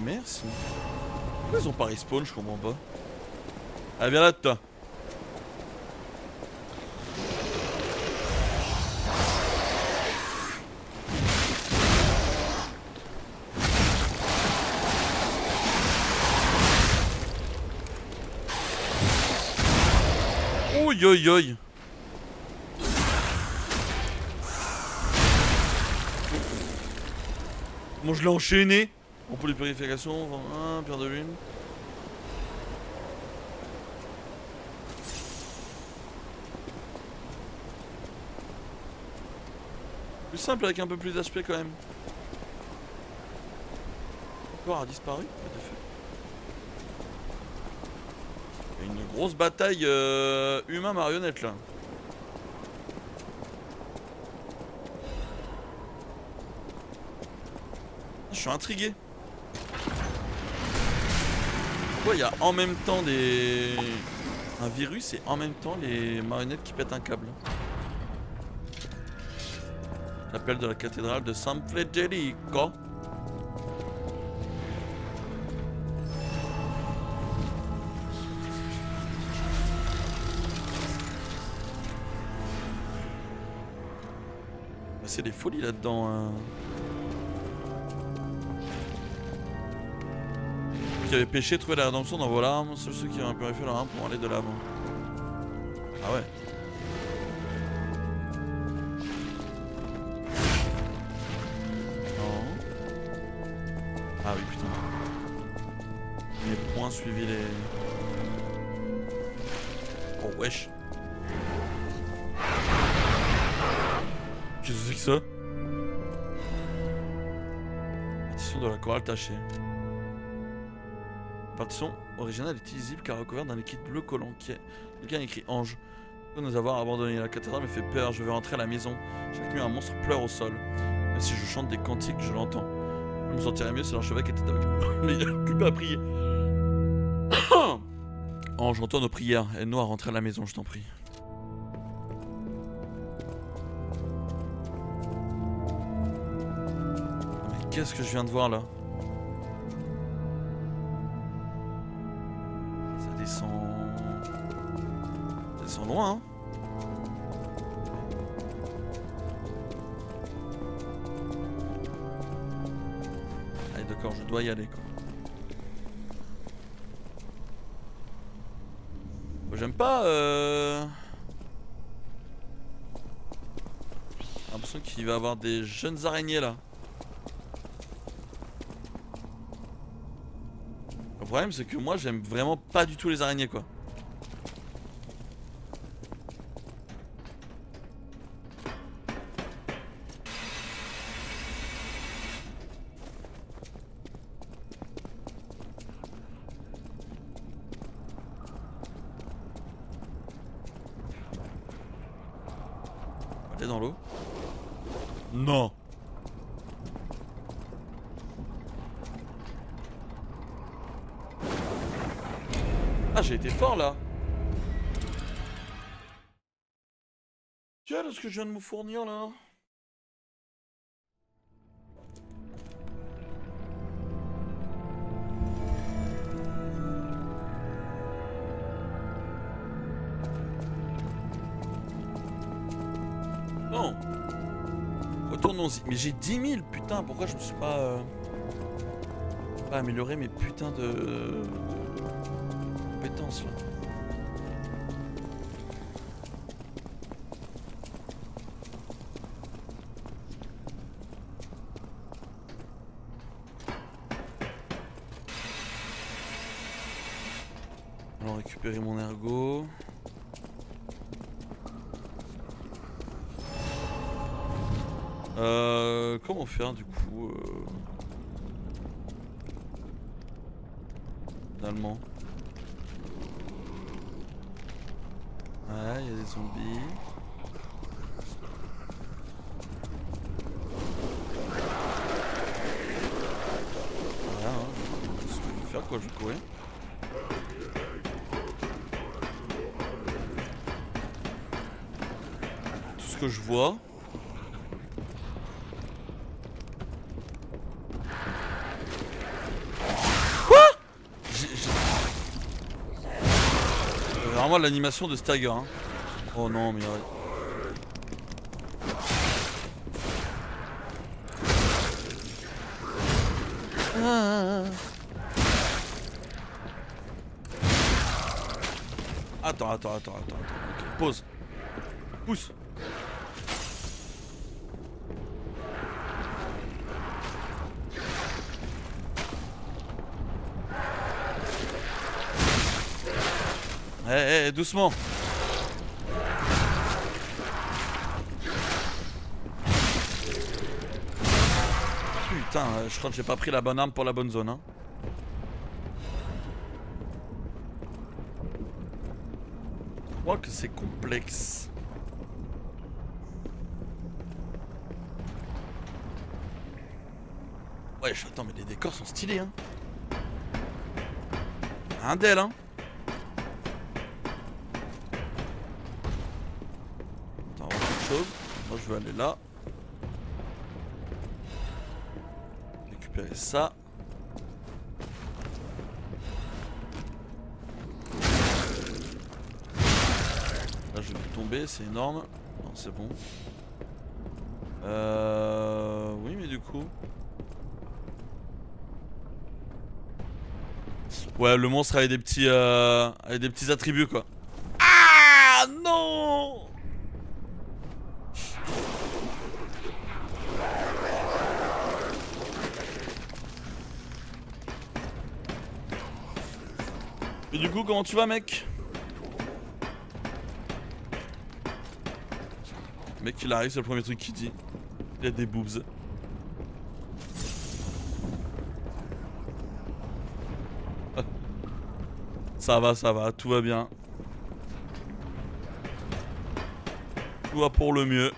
Merci. Pourquoi ils ont pas respawn, je comprends pas. Ah, viens là, toi. Oi, oi, oi. Bon, je l'ai enchaîné. On peut les purifications, 1, pierre de lune. Plus simple avec un peu plus d'HP quand même. Le corps a disparu. Il y a une grosse bataille humain-marionnette là. Je suis intrigué. Pourquoi il y a en même temps un virus et en même temps les marionnettes qui pètent un câble? L'appel de la cathédrale de San Federico. C'est des folies là-dedans. Hein. Qui avait péché, trouvé la rédemption dans vos larmes. Seuls ceux qui ont purifié leurs âme pourront aller de l'avant. Ah ouais. Non. Ah oui, putain. Les points suivis les... Oh wesh. Qu'est-ce que c'est que ça? Partition de la chorale tachée. La partition originale est illisible car recouverte d'un liquide bleu collant qui est... Quelqu'un a écrit ange. Pour nous avoir abandonné, la cathédrale me fait peur, je vais rentrer à la maison. Chaque nuit un monstre pleure au sol. Même si je chante des cantiques, je l'entends. Je me sentirais mieux si l'archevêque était avec moi. Mais il est occupé à prier. Ange, entends nos prières. Aide-nous à rentrer à la maison, je t'en prie. Qu'est-ce que je viens de voir là? Ça descend... Ça descend loin, hein? Allez, d'accord, je dois y aller, quoi. Bon, j'aime pas, j'ai l'impression qu'il va y avoir des jeunes araignées, là. Le problème c'est que moi j'aime vraiment pas du tout les araignées quoi. Aller dans l'eau. Non. Ah, j'ai été fort là. Tiens, ce que je viens de me fournir là. Bon. Retournons-y. Mais j'ai 10 000, putain, pourquoi je me suis pas amélioré mes putains de compétences là. Allons récupérer mon ergot. Comment faire du coup finalement. Ouais, il y a des zombies. Voilà, hein. C'est ce que je vais faire quoi, je vais courir. Tout ce que je vois. Vraiment l'animation de Stagger hein. Oh non mais Attends. Ok, pause. Pousse. Doucement. Putain, je crois que j'ai pas pris la bonne arme pour la bonne zone hein. Je crois que c'est complexe. Wesh, attends, mais les décors sont stylés hein. Un d'elle hein. Attends, on va faire quelque chose. Moi je veux aller là. Récupérer ça. Là je vais tomber, c'est énorme. Non c'est bon. Oui mais du coup. Ouais le monstre avait des petits attributs quoi. Ah non. Et du coup comment tu vas mec? Le mec il arrive, c'est le premier truc qu'il dit. Il a des boobs. Ça va, tout va bien. Tout va pour le mieux.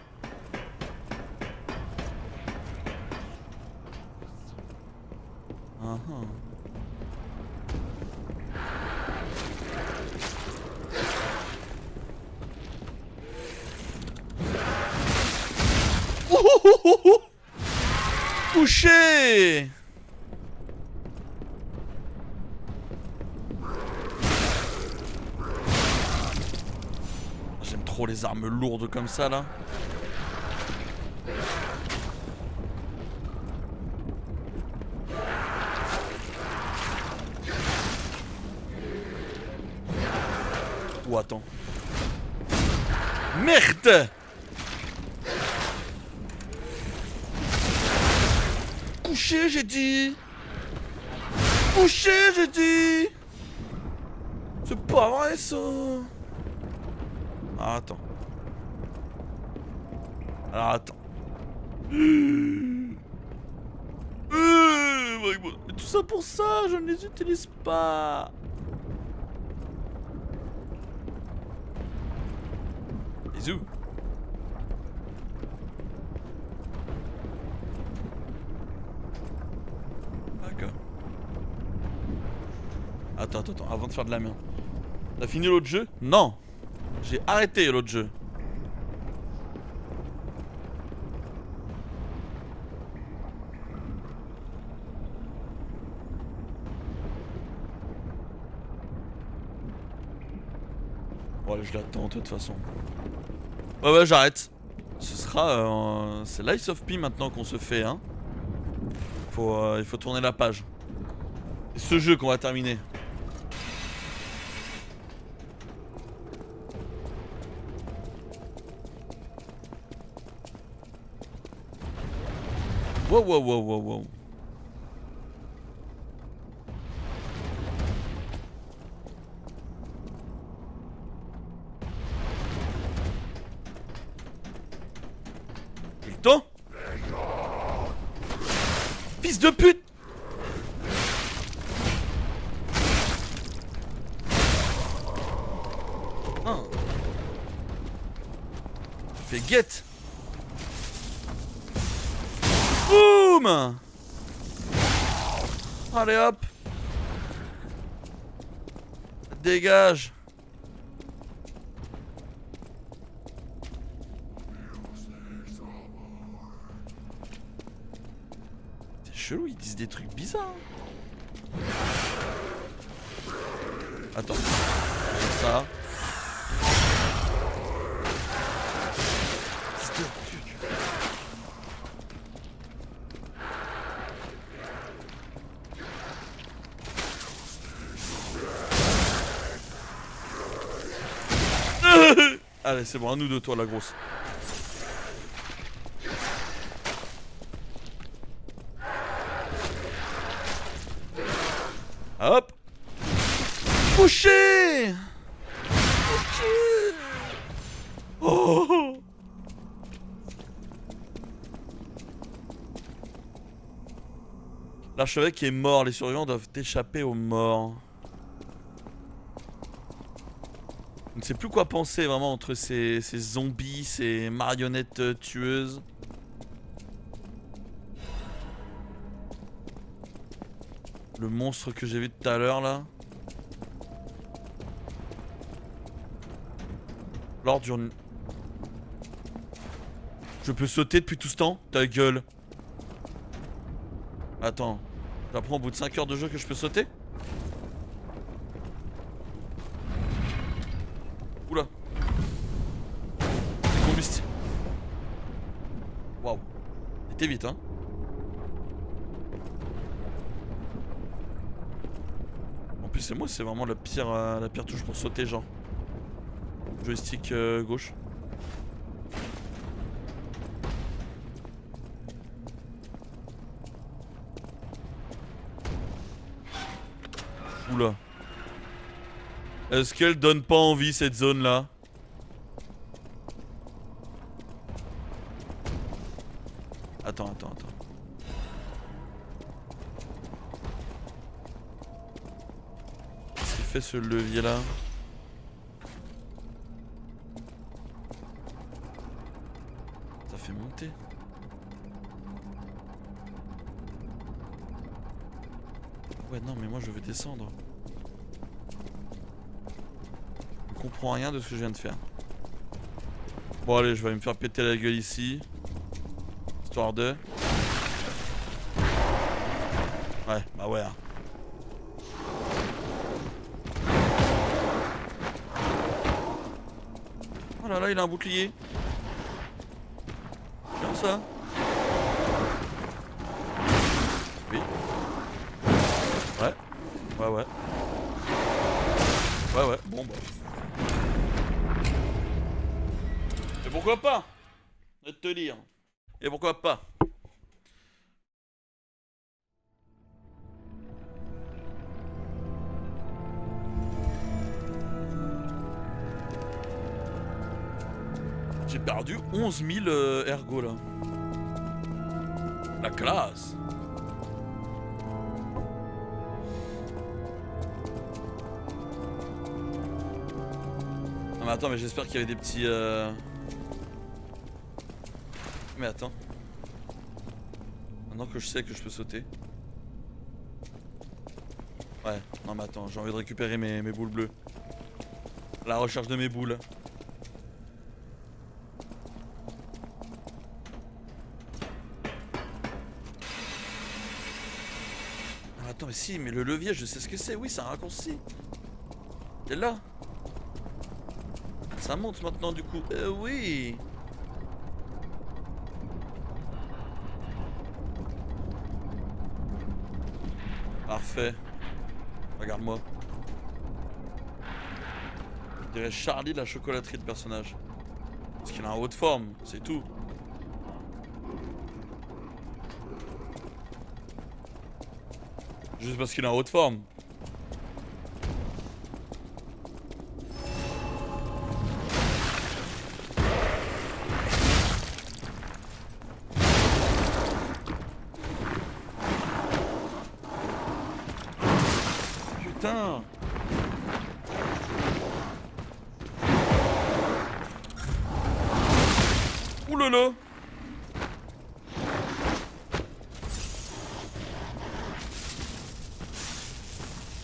Touché. J'aime trop les armes lourdes comme ça là. Oh attends. Merde. Couché j'ai dit. Couché j'ai dit. C'est pas vrai ça. Ah, attends. Alors attends. Mais tout ça pour ça, je ne les utilise pas. Bisous. D'accord. Attends, avant de faire de la merde. T'as fini l'autre jeu? Non. J'ai arrêté l'autre jeu. Bon allez, je l'attends de toute façon. Ouais j'arrête. Ce sera c'est Lies of P maintenant qu'on se fait hein. Il faut tourner la page. C'est ce jeu qu'on va terminer. Wow. Fils de pute! Ah. Fais guette! Boum! Allez hop! Dégage! C'est chelou, ils disent des trucs bizarres. Attends. Ça. Allez, c'est bon, à nous deux, toi, la grosse. Hop. Couché. Oh. L'archevêque est mort, les survivants doivent échapper aux morts. Je ne sais plus quoi penser vraiment entre ces zombies, ces marionnettes tueuses. Le monstre que j'ai vu tout à l'heure là. L'ordure. Je peux sauter depuis tout ce temps? Ta gueule. Attends. J'apprends au bout de 5 heures de jeu que je peux sauter? Oula. Combustible. Waouh. C'était vite, hein. En plus, c'est moi, c'est vraiment la pire touche pour sauter, genre. Joystick gauche. Oula. Est-ce qu'elle donne pas envie cette zone là? Attends. Qu'est-ce qu'il fait ce levier là? Ça fait monter. Ouais non mais moi je veux descendre. Je comprends rien de ce que je viens de faire. Bon allez, je vais me faire péter la gueule ici. Histoire de... Ouais, bah ouais. Hein. Oh là là, il a un bouclier. Bien ça. Oui. Ouais. Ouais. Bon bah. Et pourquoi pas? Je vais te dire. Et pourquoi pas? J'ai perdu 11 000 ergo là. La classe. Non mais attends, mais j'espère qu'il y avait des petits... Mais attends. Maintenant que je sais que je peux sauter. Ouais, non mais attends, j'ai envie de récupérer mes boules bleues. La recherche de mes boules. Ah, attends, mais si, mais le levier, je sais ce que c'est. Oui, c'est un raccourci. Il est là. Ça monte maintenant du coup. Oui. Parfait. Regarde-moi. Je dirais Charlie la chocolaterie de personnage. Parce qu'il a un haut de forme, c'est tout. Juste parce qu'il a un haut de forme. bien. Ouh là là.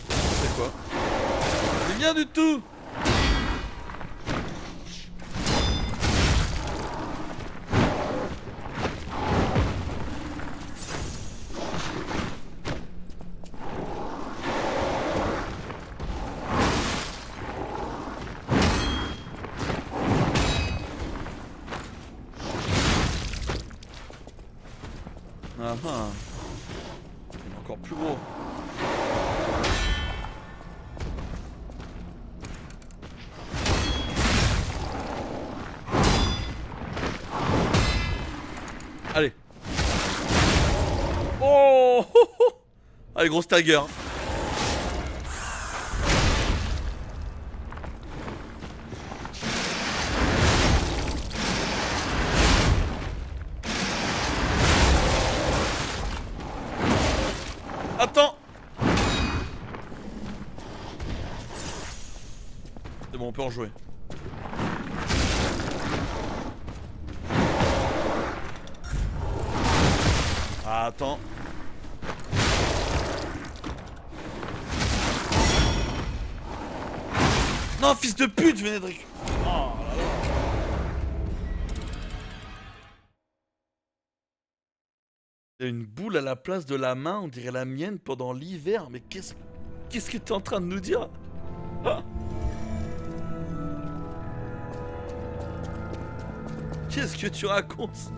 C'est quoi? C'est bien du tout. Ah ah. Encore plus gros. Allez. Oh. Allez, grosse tiger. Attends. C'est bon, on peut en jouer. Ah, attends. Non, fils de pute, je venais de récupérer. Oh là là. Il y a une boule à la place de la main, on dirait la mienne pendant l'hiver. Mais qu'est-ce que t'es en train de nous dire? Ah. Qu'est-ce que tu racontes?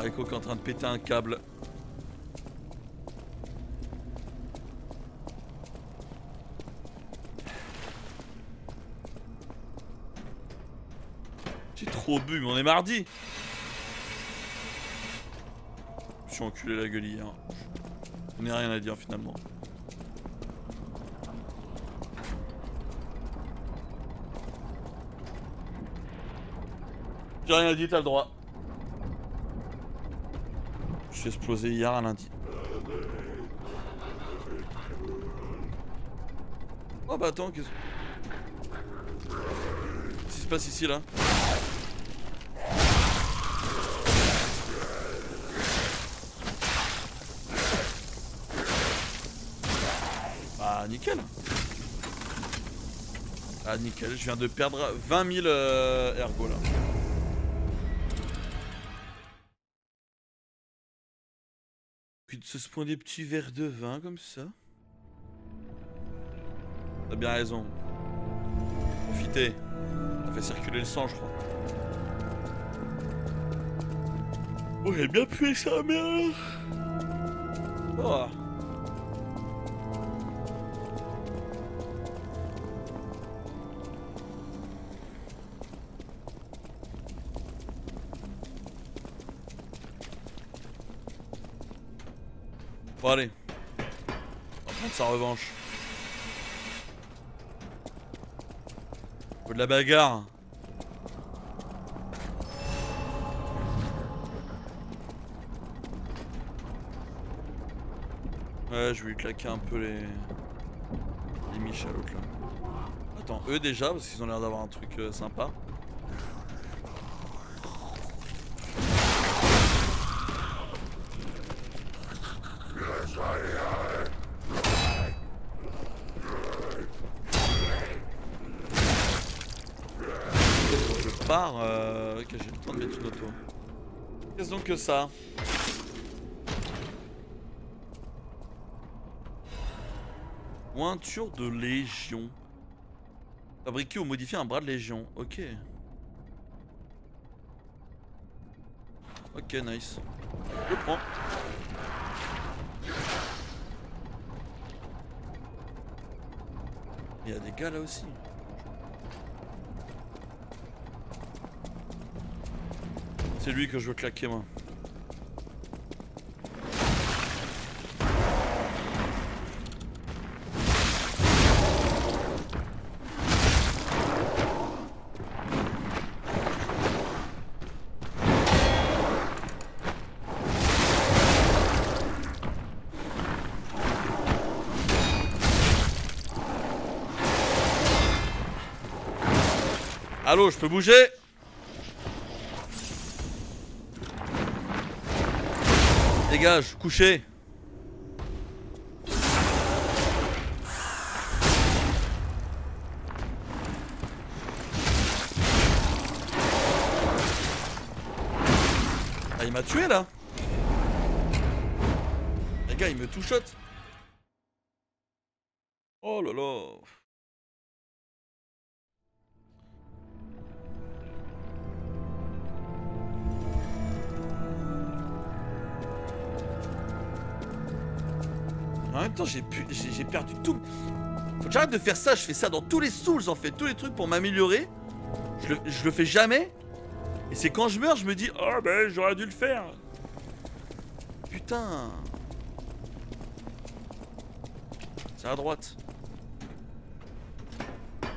Echo qui est en train de péter un câble. J'ai trop bu, mais on est mardi. Je me suis enculé la gueule hier. Je n'ai rien à dire finalement. J'ai rien dit, t'as le droit. Je suis explosé hier à lundi. Oh bah attends, qu'est-ce qui se passe ici là? Ah nickel. Ah nickel, je viens de perdre 20 000 ergo là. Puis de se spawn des petits verres de vin comme ça. T'as bien raison. Profitez. Ça fait circuler le sang je crois. Oh j'ai bien pué sa mère. Oh. Bon allez, on va prendre sa revanche. Faut de la bagarre. Ouais, je vais lui claquer un peu les miches à l'autre là. Attends, eux déjà, parce qu'ils ont l'air d'avoir un truc sympa. Je pars, ok j'ai le temps de mettre une auto. Qu'est-ce donc que ça? Pointure de légion. Fabriquer ou modifier un bras de légion, ok. Ok nice. Je prends. Il y a des gars là aussi. C'est lui que je veux claquer moi. Allô, je peux bouger? Dégage, couché. Ah, il m'a tué là. Les gars, il me two-shot. Oh là là. En même temps, j'ai perdu tout. Faut que j'arrête de faire ça. Je fais ça dans tous les Souls, en fait. Tous les trucs pour m'améliorer. Je le fais jamais. Et c'est quand je meurs, je me dis, oh ben j'aurais dû le faire. Putain. C'est à droite. Ah,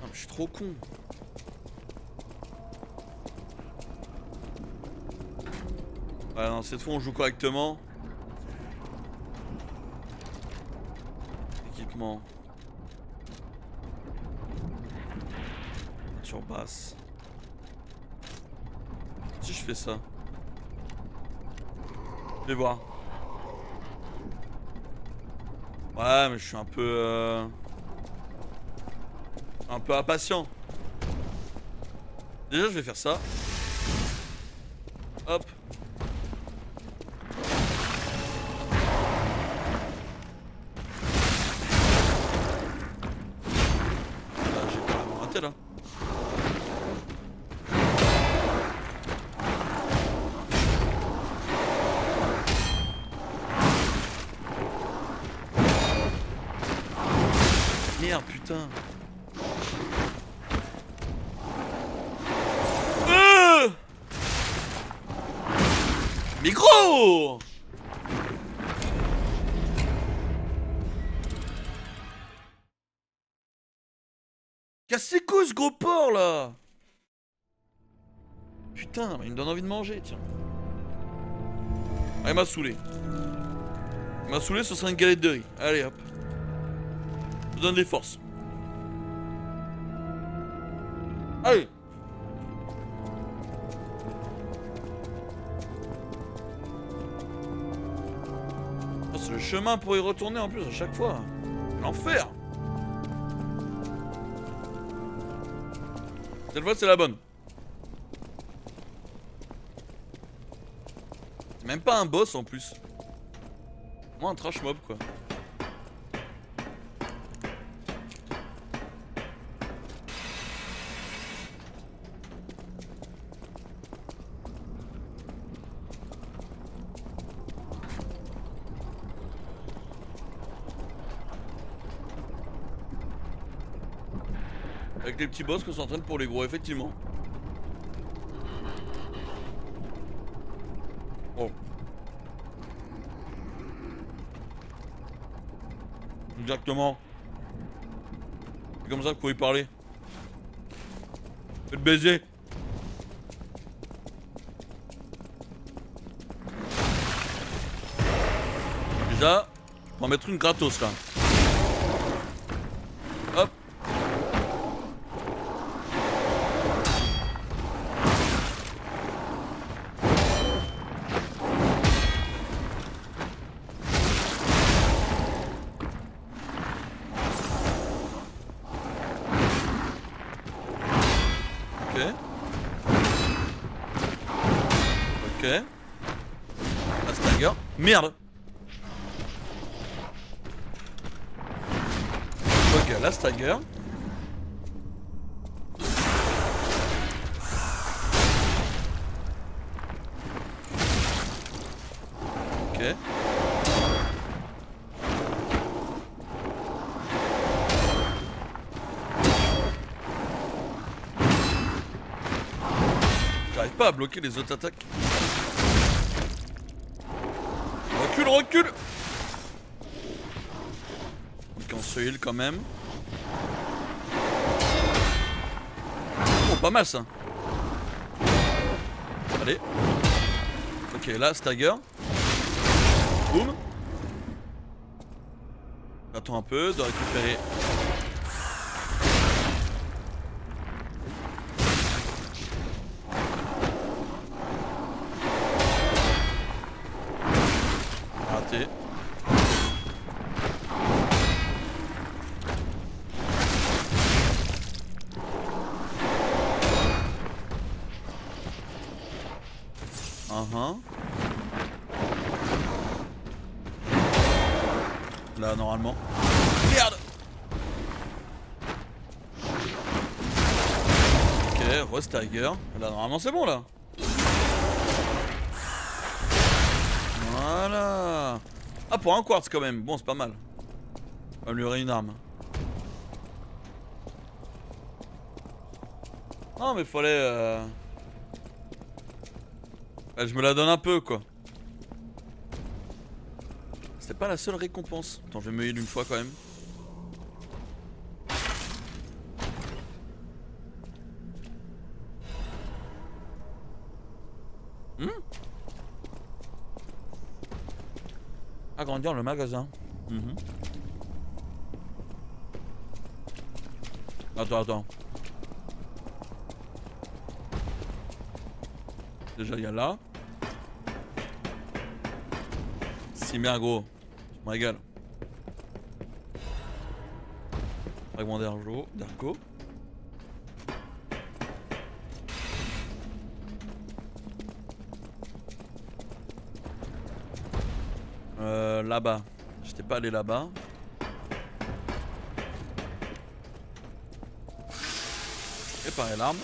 mais je suis trop con. Ouais, non, cette fois on joue correctement. Équipement. Voiture basse. Si je fais ça. Je vais voir. Ouais, mais je suis un peu impatient. Déjà, je vais faire ça. Hop. Là, j'ai carrément raté là. Merde, putain. Micro. Casse les couilles ce gros porc là. Putain, il me donne envie de manger, tiens. Ah, il m'a saoulé. Il m'a saoulé, ce sera une galette de riz. Allez hop. Je donne des forces. Allez. Oh, c'est le chemin pour y retourner en plus à chaque fois. L'enfer. Cette fois c'est la bonne. C'est même pas un boss en plus. Moi un trash mob quoi. Avec les petits boss qu'on s'entraîne pour les gros, effectivement. Oh. Exactement. C'est comme ça qu'il faut y parler. Faites baiser. Déjà, on va mettre une gratos là. Hop. Ok. La stagger. Merde. Ok, la stagger. Ok. J'arrive pas à bloquer les autres attaques. Recule, recule. Ok, on se heal quand même. Oh, pas mal ça. Allez. Ok, là, stagger. Boum. Attends un peu de récupérer Là, normalement. Merde! Ok, restagger. Là, normalement, c'est bon, là. Voilà. Ah, pour un quartz, quand même. Bon, c'est pas mal. On lui aurait une arme. Non, mais fallait... je me la donne un peu, quoi. C'était pas la seule récompense. Attends, je vais me heal une fois, quand même. Agrandir le magasin. Attends. Déjà, il y a là. Si bien gros. Je me régale. Fragment d'ergo. Là-bas. J'étais pas allé là-bas. Réparer l'arme.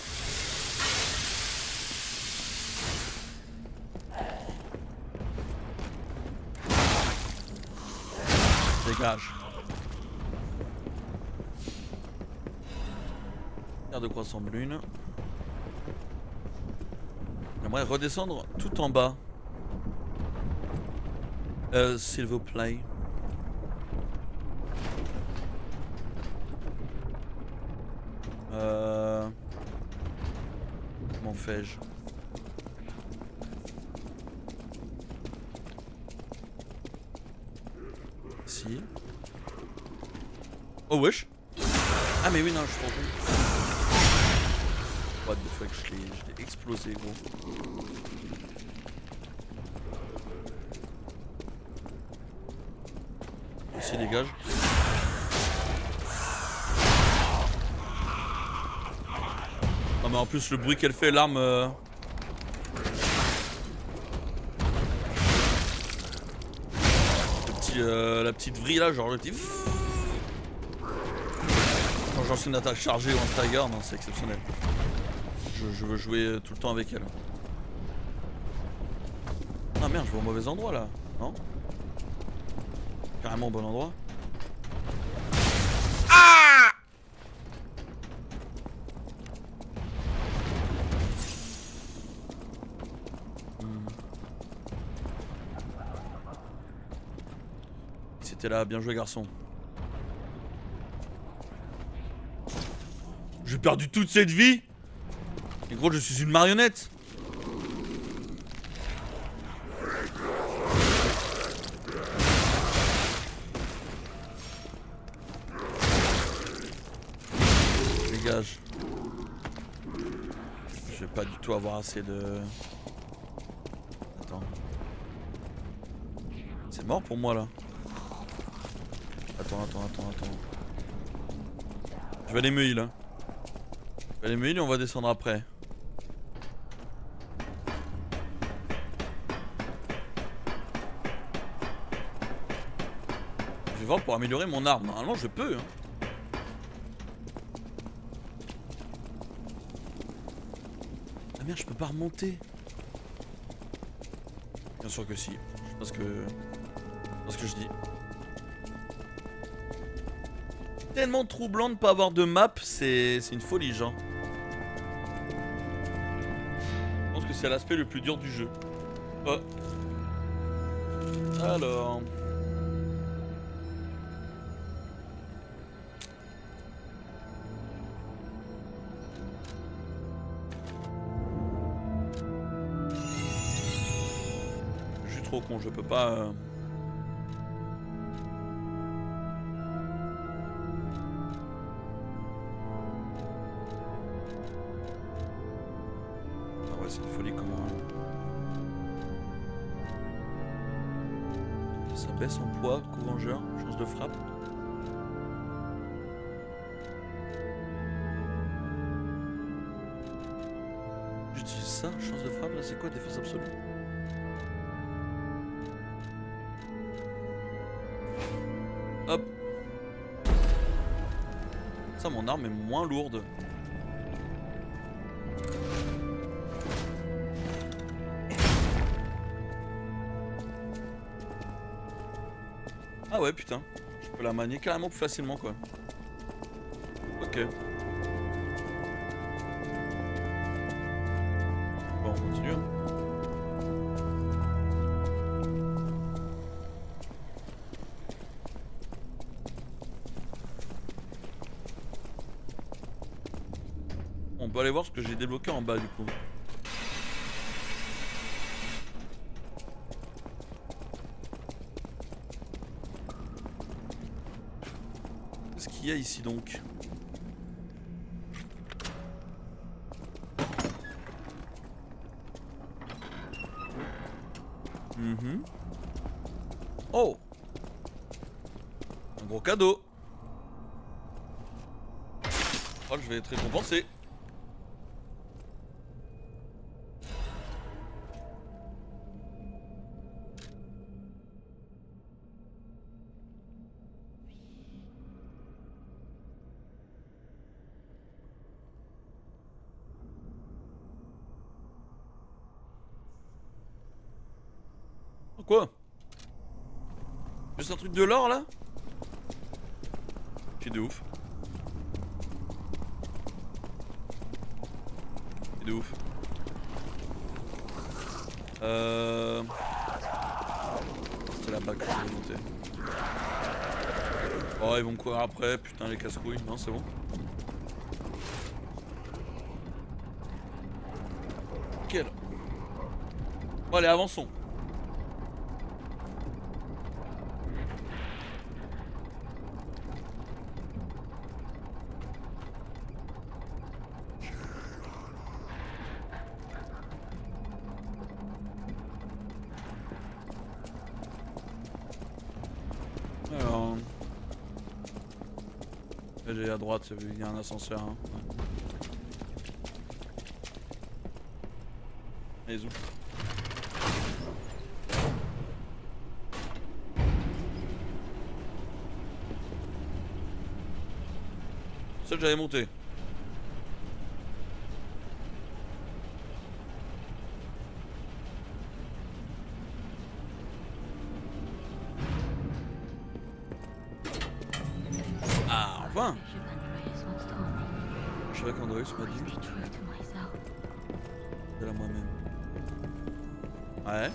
Dégage. Terre de croissant de lune. J'aimerais redescendre tout en bas. S'il vous plaît. Comment fais-je? Si. Oh wesh. Ah mais oui non je suis tombé. What the fuck, je l'ai explosé gros. Ici dégage. Non mais en plus le bruit qu'elle fait l'arme la petite vrille là, genre le petit quand j'en suis une attaque chargée ou un stagger, non c'est exceptionnel. Je veux jouer tout le temps avec elle. Ah merde, je vais au mauvais endroit là, non? Carrément au bon endroit. Ah! C'était là, bien joué garçon. J'ai perdu toute cette vie. Et gros, je suis une marionnette. Dégage. Je vais pas du tout avoir assez de... Attends. C'est mort pour moi là. Attends. Je vais aller me heal. Je vais aller me heal et on va descendre après. Je vais voir pour améliorer mon arme. Normalement je peux. Ah merde, je peux pas remonter. Bien sûr que si. Parce que je dis. Tellement troublant de pas avoir de map, c'est une folie, genre. Je pense que c'est l'aspect le plus dur du jeu. Oh. Alors. Je suis trop con, je peux pas... C'est une folie comment... Ça baisse en poids, coup vengeur, chance de frappe. J'utilise ça, chance de frappe, là c'est quoi, défense absolue? Ça, mon arme est moins lourde. Ah ouais, putain. Je peux la manier carrément plus facilement, quoi. Ok. Bon, on continue. On peut aller voir ce que j'ai débloqué en bas, du coup. Qu'est-ce qu'il y a ici, donc? Oh! Un gros cadeau! Oh, je vais être récompensé! Quoi? Juste un truc de l'or là? C'est de ouf. C'est de ouf. C'est là-bas que je vais monter. Oh, ils vont courir après, putain les casse-couilles. Non, c'est bon. Ok là. Bon, allez, avançons. Alors... J'ai à droite, il y a un ascenseur. Hein. Allez, zou. Ça que j'avais monté. Ah, enfin! Je savais qu'Andreas m'a dit. De la moi-même. Ouais.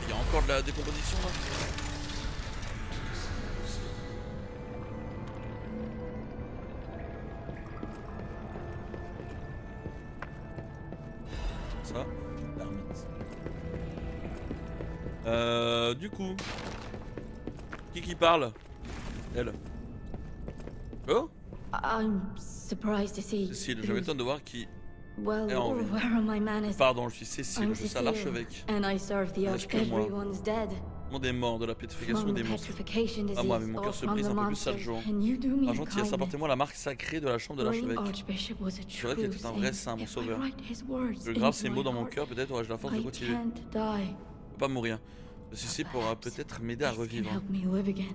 Il y a encore de la décomposition là? Ça, l'ermite. Du coup, qui parle? Elle. Oh? I'm surprised to see. Cécile, je m'étonne de voir qui Well, est en vie. where are my manners? Pardon, je suis Cécile, I'm je suis à l'archevêque. and I serve the Reste que moi. Everyone's dead. Le monde est mort de la pétrification From des monstres. petrification Ah moi, disease mais mon or cœur se from brise the un peu plus chaque monsters, jour. and you do me Ah a gentillesse, kindness. apportez-moi la marque sacrée de la chambre de Great l'archevêque. Archbishop was a Je rêve qu'il true était un vrai saint, saint. mon If I sauveur. write his words Je grave into ces my mots dans mon heart, cœur, peut-être aurais-je la force de I continuer. can't die. Je peux pas mourir. Ceci pourra peut-être m'aider à This can revivre. help me live again.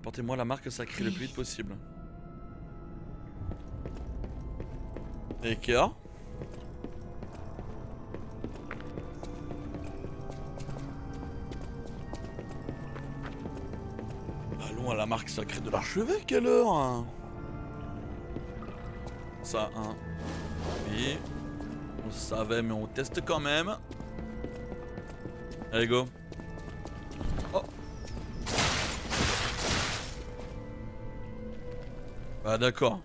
Apportez-moi la marque sacrée le plus vite possible. Et Kea? Allons à la marque sacrée de l'archevêque alors. Ça, hein. Oui. On savait, mais on teste quand même. Allez, go. Oh. Ah, d'accord.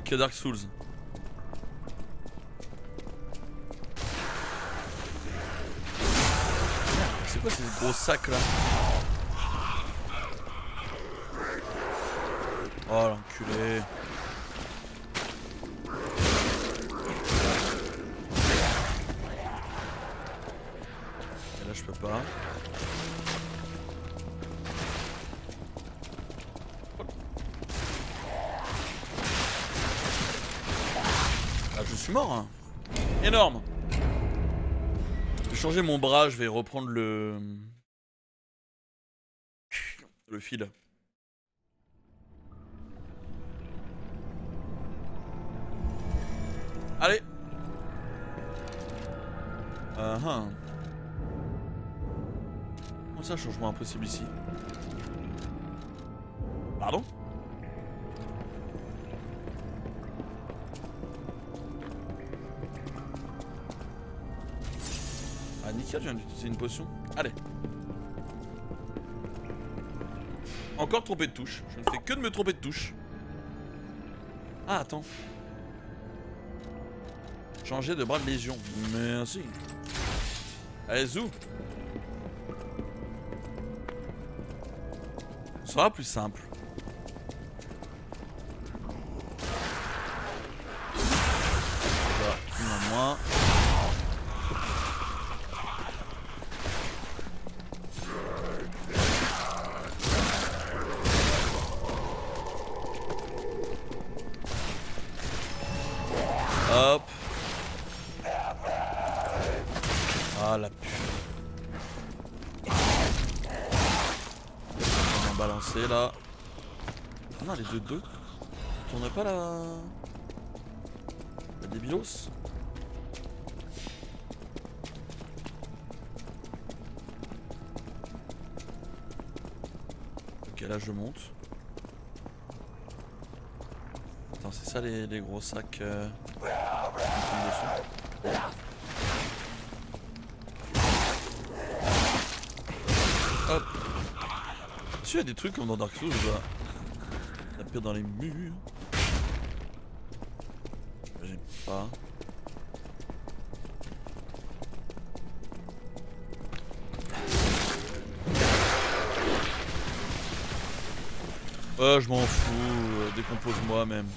Ok, Dark Souls. C'est quoi ces gros sacs là? Oh l'enculé. Et là je peux pas. Ah je suis mort hein. Énorme. Je vais changer mon bras, je vais reprendre le fil. Allez. Comment ça, changement impossible ici? Pardon? Ah nickel, je viens d'utiliser une potion. Allez. Encore trompé de touche. Je ne fais que de me tromper de touche. Ah attends. Changer de bras de légion. Merci. Allez, zou. Ce sera plus simple. Voilà, une en moins. Hop. Ah la pute. On va balancer là. Ah non, les deux. Tourne pas la débilos. Ok, là je monte. Attends, c'est ça les gros sacs hop. Il y a des trucs comme dans Dark Souls, je dois taper dans les murs. J'aime pas. Je m'en fous, décompose-moi même.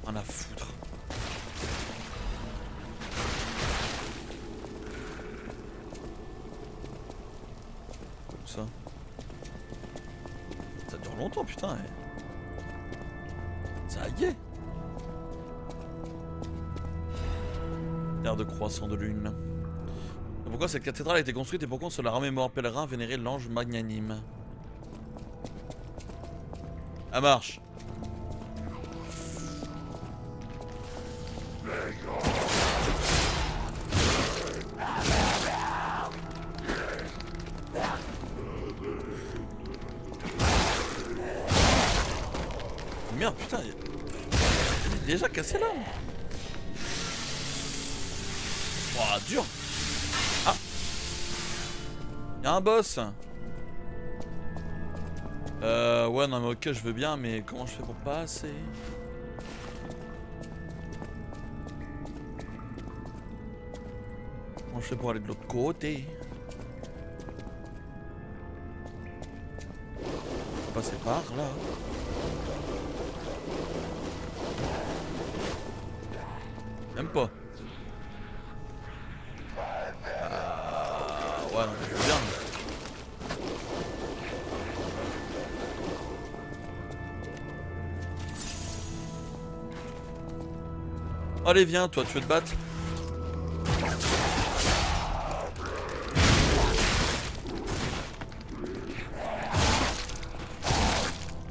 Rien à foutre. Comme ça. Ça dure longtemps, putain. Ça y est. Terre de croissant de lune. Pourquoi cette cathédrale a été construite et pourquoi on se la remémore pèlerin vénérer l'ange magnanime? Ça marche. Merde, putain, il est déjà cassé là. Oh, dur. Ah, y'a un boss. Ouais, non, mais ok, je veux bien, mais comment je fais pour passer? Comment je fais pour aller de l'autre côté? Faut passer par là. Même pas. Ouais, non, je veux bien. Allez, viens, toi, tu veux te battre?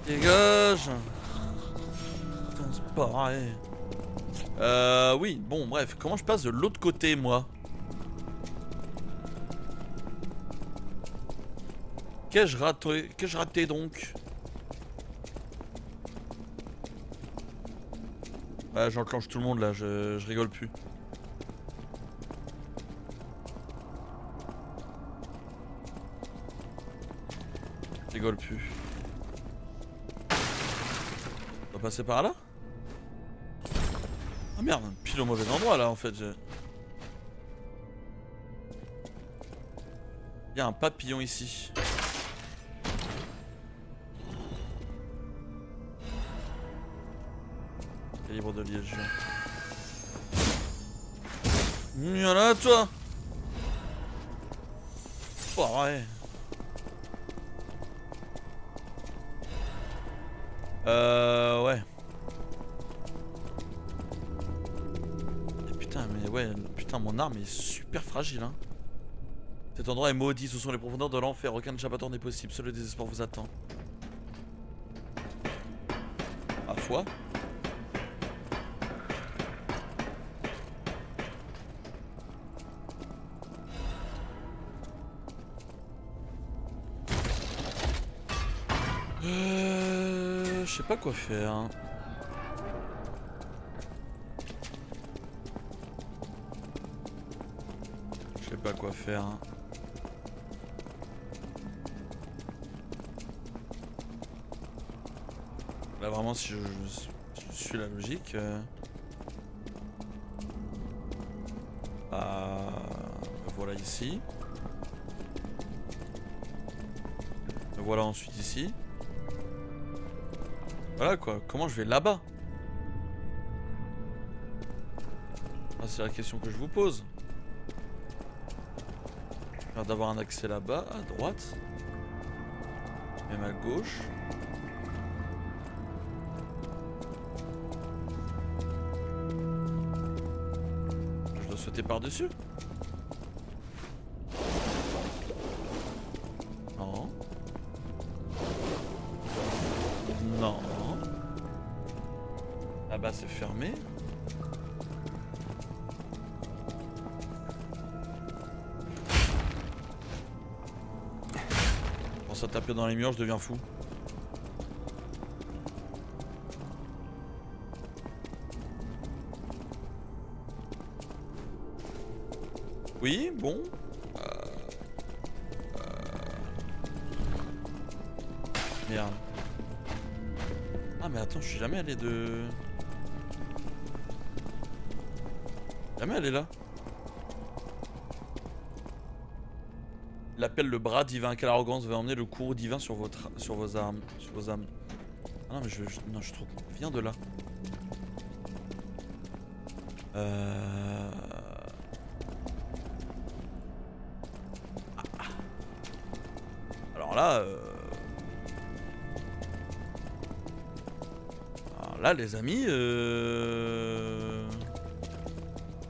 Dégage! Putain, c'est pareil. Oui, bon, bref, comment je passe de l'autre côté, moi? Qu'ai-je raté donc? Ouais, j'enclenche tout le monde là, je rigole plus. Je rigole plus. On va passer par là? Ah merde, pile au mauvais endroit là en fait. Il y a un papillon ici. Calibre de liège. Voilà toi. Oh ouais. Ouais. Et putain, mais ouais, putain, mon arme est super fragile, hein. Cet endroit est maudit, ce sont les profondeurs de l'enfer, aucun échappatoire n'est possible, seul le désespoir vous attend. À foi. sais pas quoi faire. Je sais pas quoi faire. Là vraiment si je suis la logique. Voilà ici. Voilà ensuite ici. Voilà quoi, comment je vais là-bas? Ah, c'est la question que je vous pose. D'avoir un accès là-bas, à droite. Même à gauche. Je dois sauter par-dessus? Non. Non. Là-bas c'est fermé. Quand ça tape dans les murs, je deviens fou. Oui, bon. Merde. Ah mais attends, je suis jamais allé de... Jamais allé là. Il appelle le bras divin. Quelle arrogance va emmener le cours divin sur vos âmes. Sur vos âmes. Ah non mais non, je trouve. Viens de là. Alors là. Alors là les amis.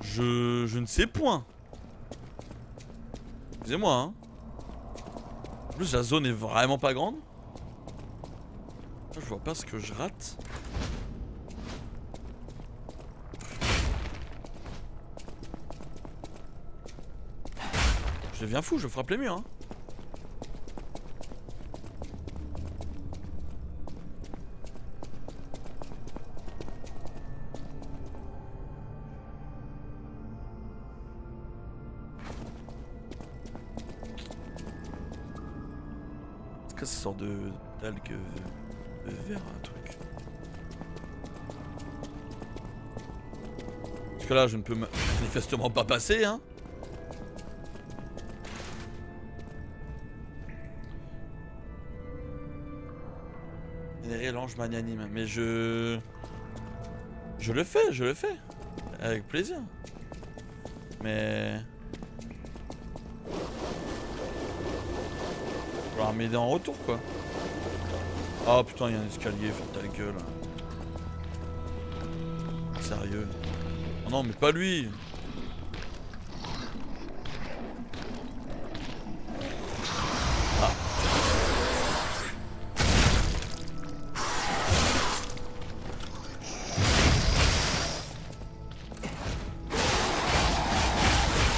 Je ne sais point. Excusez-moi hein. En plus la zone est vraiment pas grande. Je vois pas ce que je rate. Je deviens fou, je frappe les murs hein. C'est cette sorte d'algue vert, un truc. Parce que là, je ne peux manifestement pas passer, hein. Vénérer l'ange magnanime. Mais je le fais. Avec plaisir. Mais... Il va falloir m'aider en retour quoi. Oh putain, il y a un escalier, ferme ta gueule. Sérieux. Oh non mais pas lui. Ah.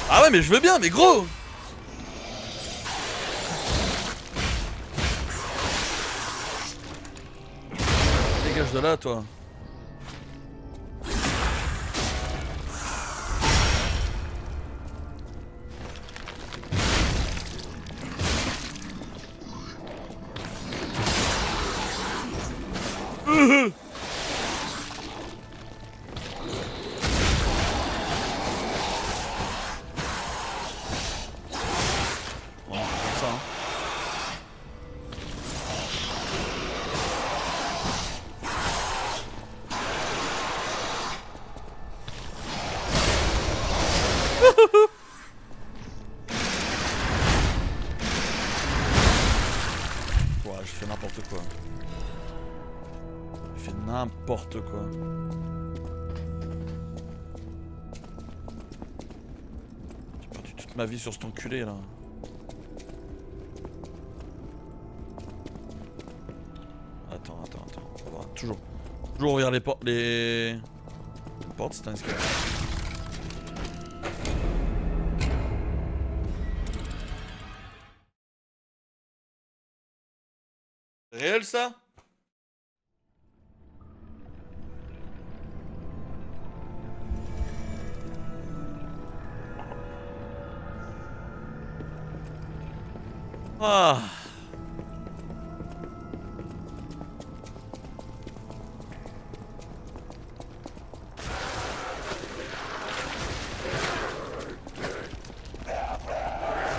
Ah ouais mais je veux bien, mais gros. Dégage de là, toi. Voilà, comme ça, hein. Ouais, je fais n'importe quoi. Je fais n'importe quoi. J'ai perdu toute ma vie sur cet enculé là. Attends. On va voir. Toujours ouvrir les portes. Les portes, c'est un escalier. Réel ça? Ah.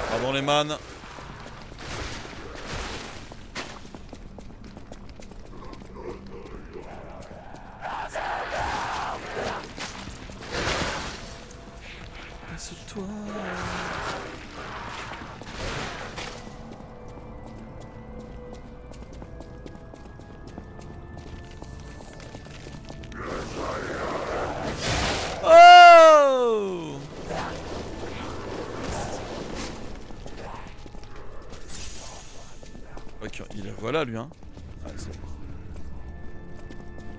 Pardon les man. Laisse-toi. Oh! Ok, il est voilà lui hein. Ouais, c'est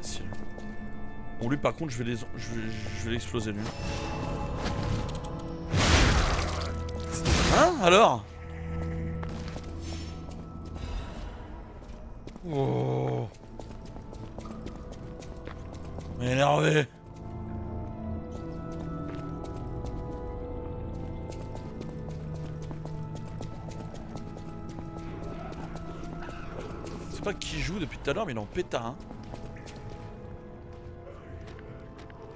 facile. Bon lui par contre je vais l'exploser lui. Hein alors? Oh. Énervé. Je sais pas qui joue depuis tout à l'heure mais il en péta hein.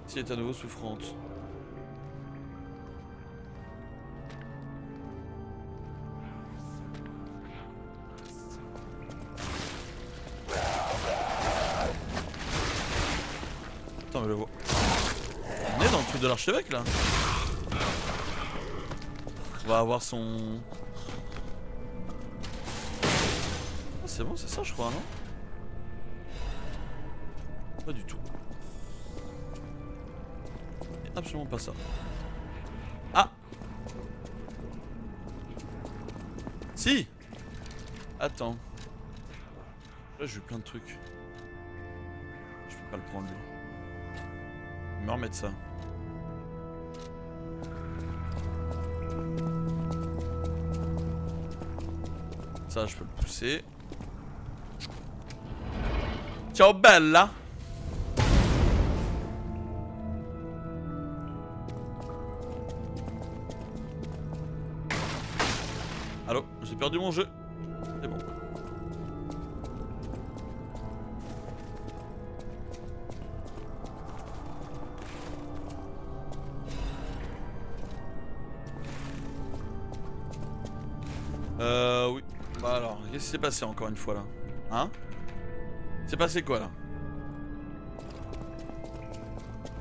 Si elle est à nouveau souffrante. Attends mais le vois. On est dans le truc de l'archevêque là. On va avoir son... Ah, c'est bon c'est ça je crois non? Pas du tout. Absolument pas ça. Ah! Si! Attends. Là j'ai eu plein de trucs. Je peux pas le prendre lui. Je vais me remettre ça. Ça je peux le pousser. Ciao bella! Allô, j'ai perdu mon jeu. C'est bon. Oui. Bah alors, qu'est-ce qui s'est passé encore une fois là? Hein? C'est passé quoi là?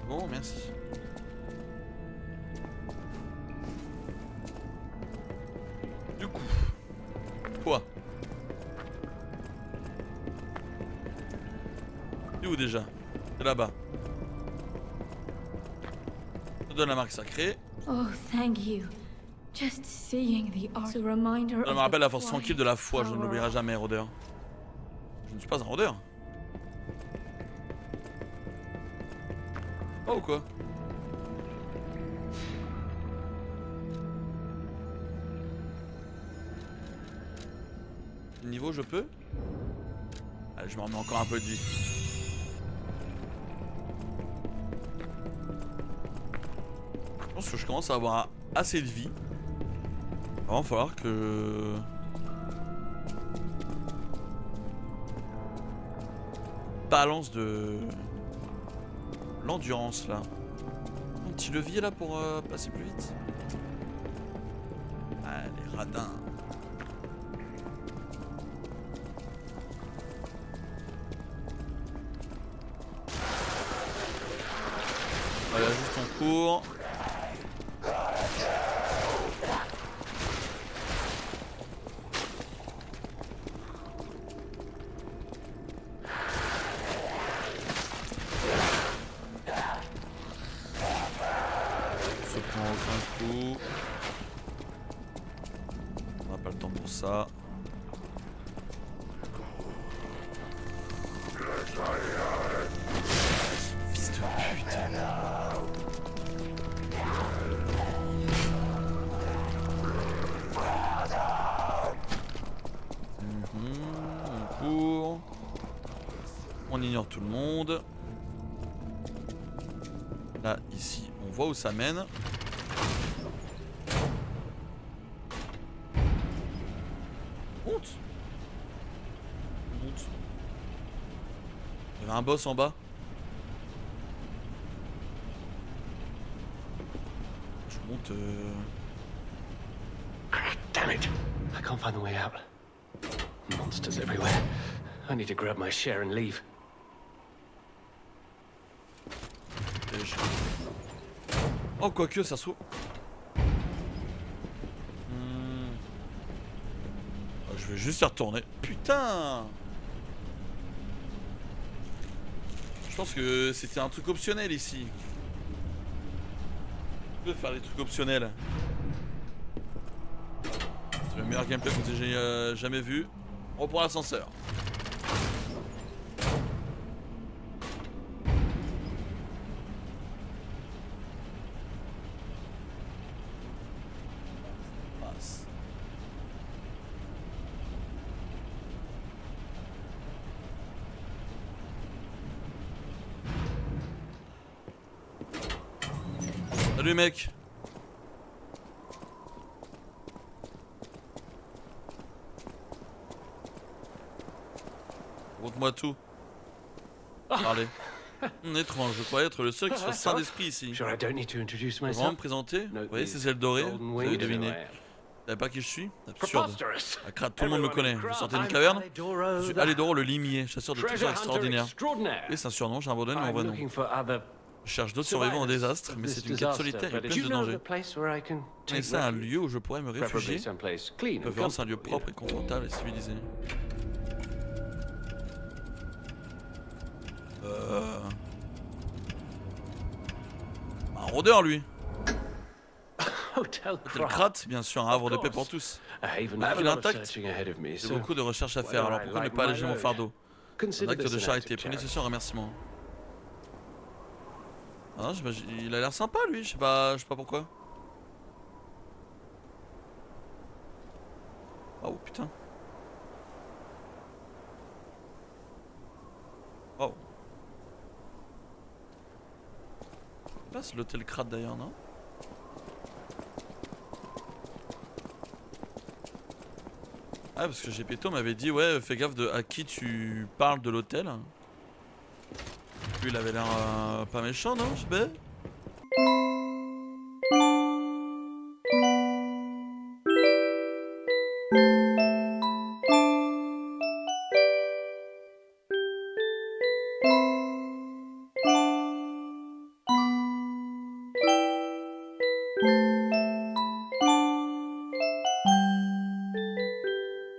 Bon, merci. Du coup, toi. Tu es où déjà? C'est là-bas. Je te donne la marque sacrée. Oh, thank you. Just seeing the art, a reminder Ça me rappelle la force tranquille de la foi, je ne l'oublierai jamais, rôdeur. Je ne suis pas un rôdeur. Oh ou quoi? Niveau je peux? Allez, je me remets encore un peu de vie. Je pense que je commence à avoir assez de vie. Il va falloir que... balance de... l'endurance là. Un petit levier là pour passer plus vite. Allez, radin. Voilà, juste en cours. Se prend aucun coup. On n'a pas le temps pour ça. Fils de pute. On court. On ignore tout le monde. Là, ici, on voit où ça mène. a un boss en bas. Je monte. Damn it! I can't find the way out. Monsters everywhere. I need to grab my share and leave. Oh, quoique, ça se trouve. Je vais juste y retourner. Putain! Je pense que c'était un truc optionnel ici. Je peux faire des trucs optionnels. C'est le meilleur gameplay que j'ai jamais vu. On reprend l'ascenseur. Salut mec. Montre-moi tout. Parlez. Étrange, je croyais être le seul qui soit sain d'esprit ici. Sure, I don't need to introduce Vraiment myself. me présenter? Vous voyez ces ailes dorées? Vous avez deviné. Vous savez pas qui je suis? Absurde. À Krat, tout le monde me connaît. Vous sortez d'une caverne? Je suis Alidoro le limier, chasseur de trésors extraordinaires. Oui, c'est un surnom, j'ai abandonné mon vrai nom. Je cherche d'autres survivants au désastre, mais c'est une quête solitaire et pleine de dangers. Mais c'est un lieu où je pourrais me réfugier. De préférence un lieu propre et confortable et civilisé. Un rôdeur lui. Hôtel Hôtel Krat, bien sûr, un havre de paix pour tous. La ville intacte. J'ai beaucoup de recherches à faire, alors pourquoi ne pas alléger mon fardeau? Un acte de charité, prenez ceci en remerciement. Ah, il a l'air sympa lui, je sais pas pourquoi. Oh putain. Oh. Là c'est l'hôtel Krat d'ailleurs, non? Ah parce que Gepetto m'avait dit ouais fais gaffe à qui tu parles de l'hôtel. Lui il avait l'air pas méchant non je sais pas.